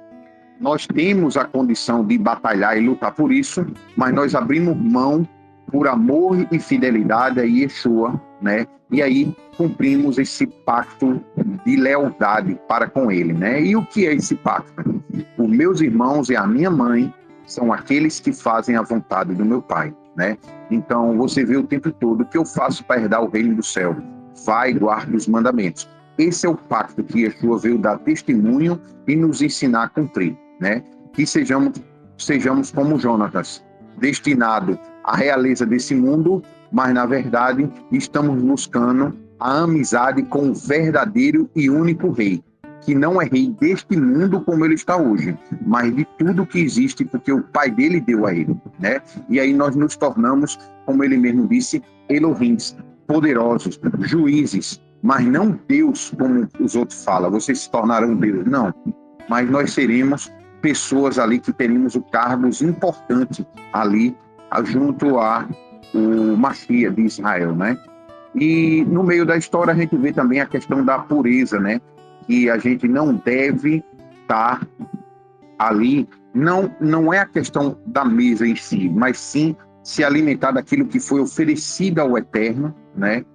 nós temos a condição de batalhar e lutar por isso, mas nós abrimos mão por amor e fidelidade a Yeshua, né? E aí cumprimos esse pacto de lealdade para com ele, né? E o que é esse pacto? Os meus irmãos e a minha mãe são aqueles que fazem a vontade do meu Pai, né? Então, você vê o tempo todo o que eu faço para herdar o reino do céu. Vai, guarda os mandamentos. Esse é o pacto que Yeshua veio dar testemunho e nos ensinar a cumprir, né? Que sejamos como Jonatas, destinado à realeza desse mundo, mas, na verdade, estamos buscando a amizade com o verdadeiro e único rei, que não é rei deste mundo como ele está hoje, mas de tudo que existe, porque o pai dele deu a ele, né? E aí nós nos tornamos, como ele mesmo disse, Elohims, poderosos, juízes, mas não Deus, como os outros falam, vocês se tornarão Deus, não. Mas nós seremos pessoas ali que teremos o cargos importante ali, junto a o Mashiach de Israel, né? E no meio da história a gente vê também a questão da pureza, né? Que a gente não deve estar ali, não é a questão da mesa em si, mas sim se alimentar daquilo que foi oferecido ao Eterno, né?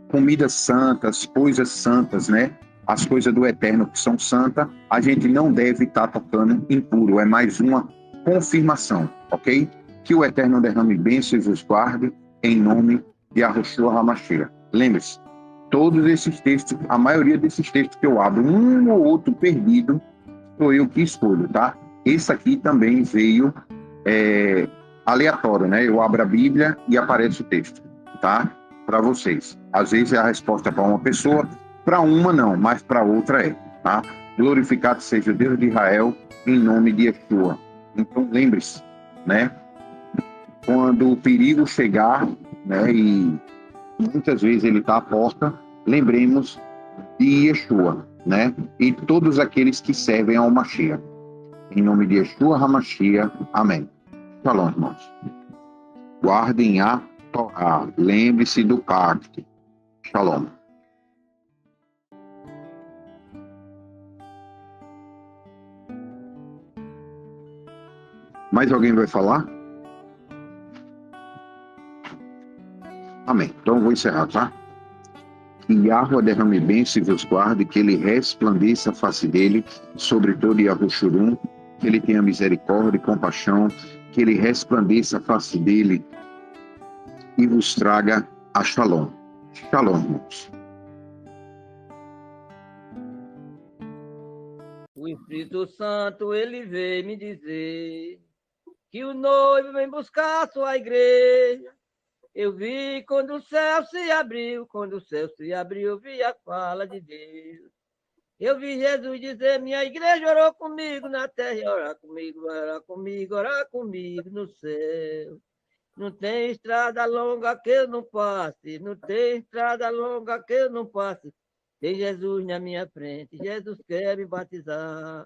Comidas santas, coisas santas, né? As coisas do Eterno que são santas, a gente não deve estar tocando impuro. É mais uma confirmação, ok? Que o Eterno derrame bênçãos e os guarde, em nome de Yahushua HaMashiach. Lembre-se, todos esses textos, a maioria desses textos que eu abro, um ou outro perdido, sou eu que escolho, tá? Esse aqui também veio aleatório, né? Eu abro a Bíblia e aparece o texto, tá? Para vocês. Às vezes é a resposta para uma pessoa, para uma não, mas para outra é, tá? Glorificado seja o Deus de Israel, em nome de Yeshua. Então lembre-se, né? Quando o perigo chegar, né? E muitas vezes ele está à porta, lembremos de Yeshua, né? E todos aqueles que servem ao Mashiach. Em nome de Yeshua HaMashiach. Amém. Shalom, irmãos. Guardem a Torá. Lembre-se do pacto. Shalom. Mais alguém vai falar? Amém. Então eu vou encerrar, tá? Que Yahweh derrame bênção e vos guarde, que ele resplandeça a face dele sobre todo Yahushurum, que ele tenha misericórdia e compaixão, que ele resplandeça a face dele e vos traga a Shalom. Shalom, irmãos. O Espírito Santo, ele veio me dizer que o noivo vem buscar a sua igreja. Eu vi quando o céu se abriu, quando o céu se abriu, eu vi a fala de Deus. Eu vi Jesus dizer, minha igreja orou comigo na terra, orar comigo no céu. Não tem estrada longa que eu não passe, não tem estrada longa que eu não passe. Tem Jesus na minha frente, Jesus quer me batizar.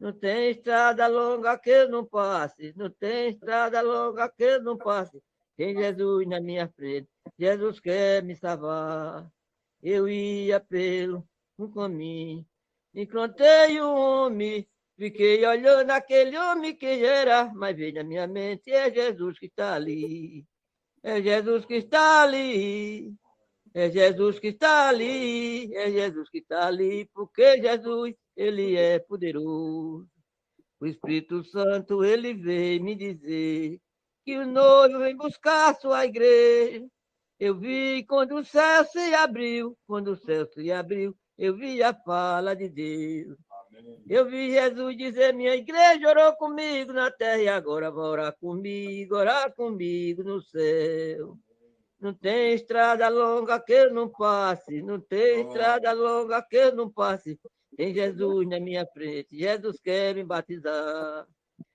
Não tem estrada longa que eu não passe, não tem estrada longa que eu não passe. Tem Jesus na minha frente, Jesus quer me salvar. Eu ia pelo um caminho, encontrei um homem, fiquei olhando aquele homem que era, mas veio na minha mente, é Jesus que está ali. É Jesus que está ali. É Jesus que está ali. É Jesus que está ali, porque Jesus, ele é poderoso. O Espírito Santo, ele veio me dizer que o noivo vem buscar a sua igreja. Eu vi quando o céu se abriu, quando o céu se abriu, eu vi a fala de Deus. Eu vi Jesus dizer, minha igreja orou comigo na terra e agora vai orar comigo no céu. Não tem estrada longa que eu não passe, não tem estrada longa que eu não passe. Tem Jesus na minha frente, Jesus quer me batizar.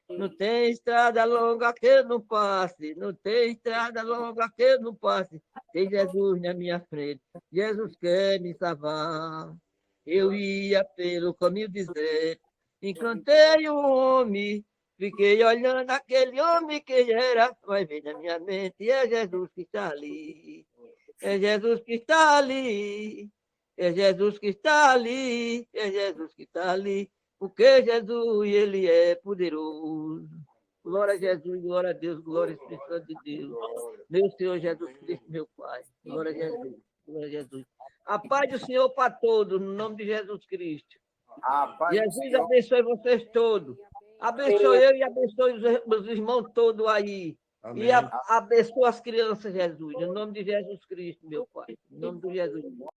Não tem estrada longa que eu não passe, não tem estrada longa que eu não passe. Tem Jesus na minha frente, Jesus quer me salvar. Eu ia pelo caminho deserto, encontrei um homem, fiquei olhando aquele homem que era, vai ver na minha mente, é Jesus que está ali. É Jesus que está ali, é Jesus que está ali, é Jesus que está ali, porque Jesus, ele é poderoso. Glória a Jesus, glória a Deus, glória ao Espírito Santo de Deus. Meu Senhor Jesus Cristo, meu Pai. Glória a Jesus, glória a Jesus. A paz do Senhor para todos, no nome de Jesus Cristo. A paz do Jesus Senhor. abençoe vocês todos. Abençoe eu e abençoe os irmãos todos aí. E abençoa as crianças, Jesus. Em nome de Jesus Cristo, meu Pai. Em nome de Jesus.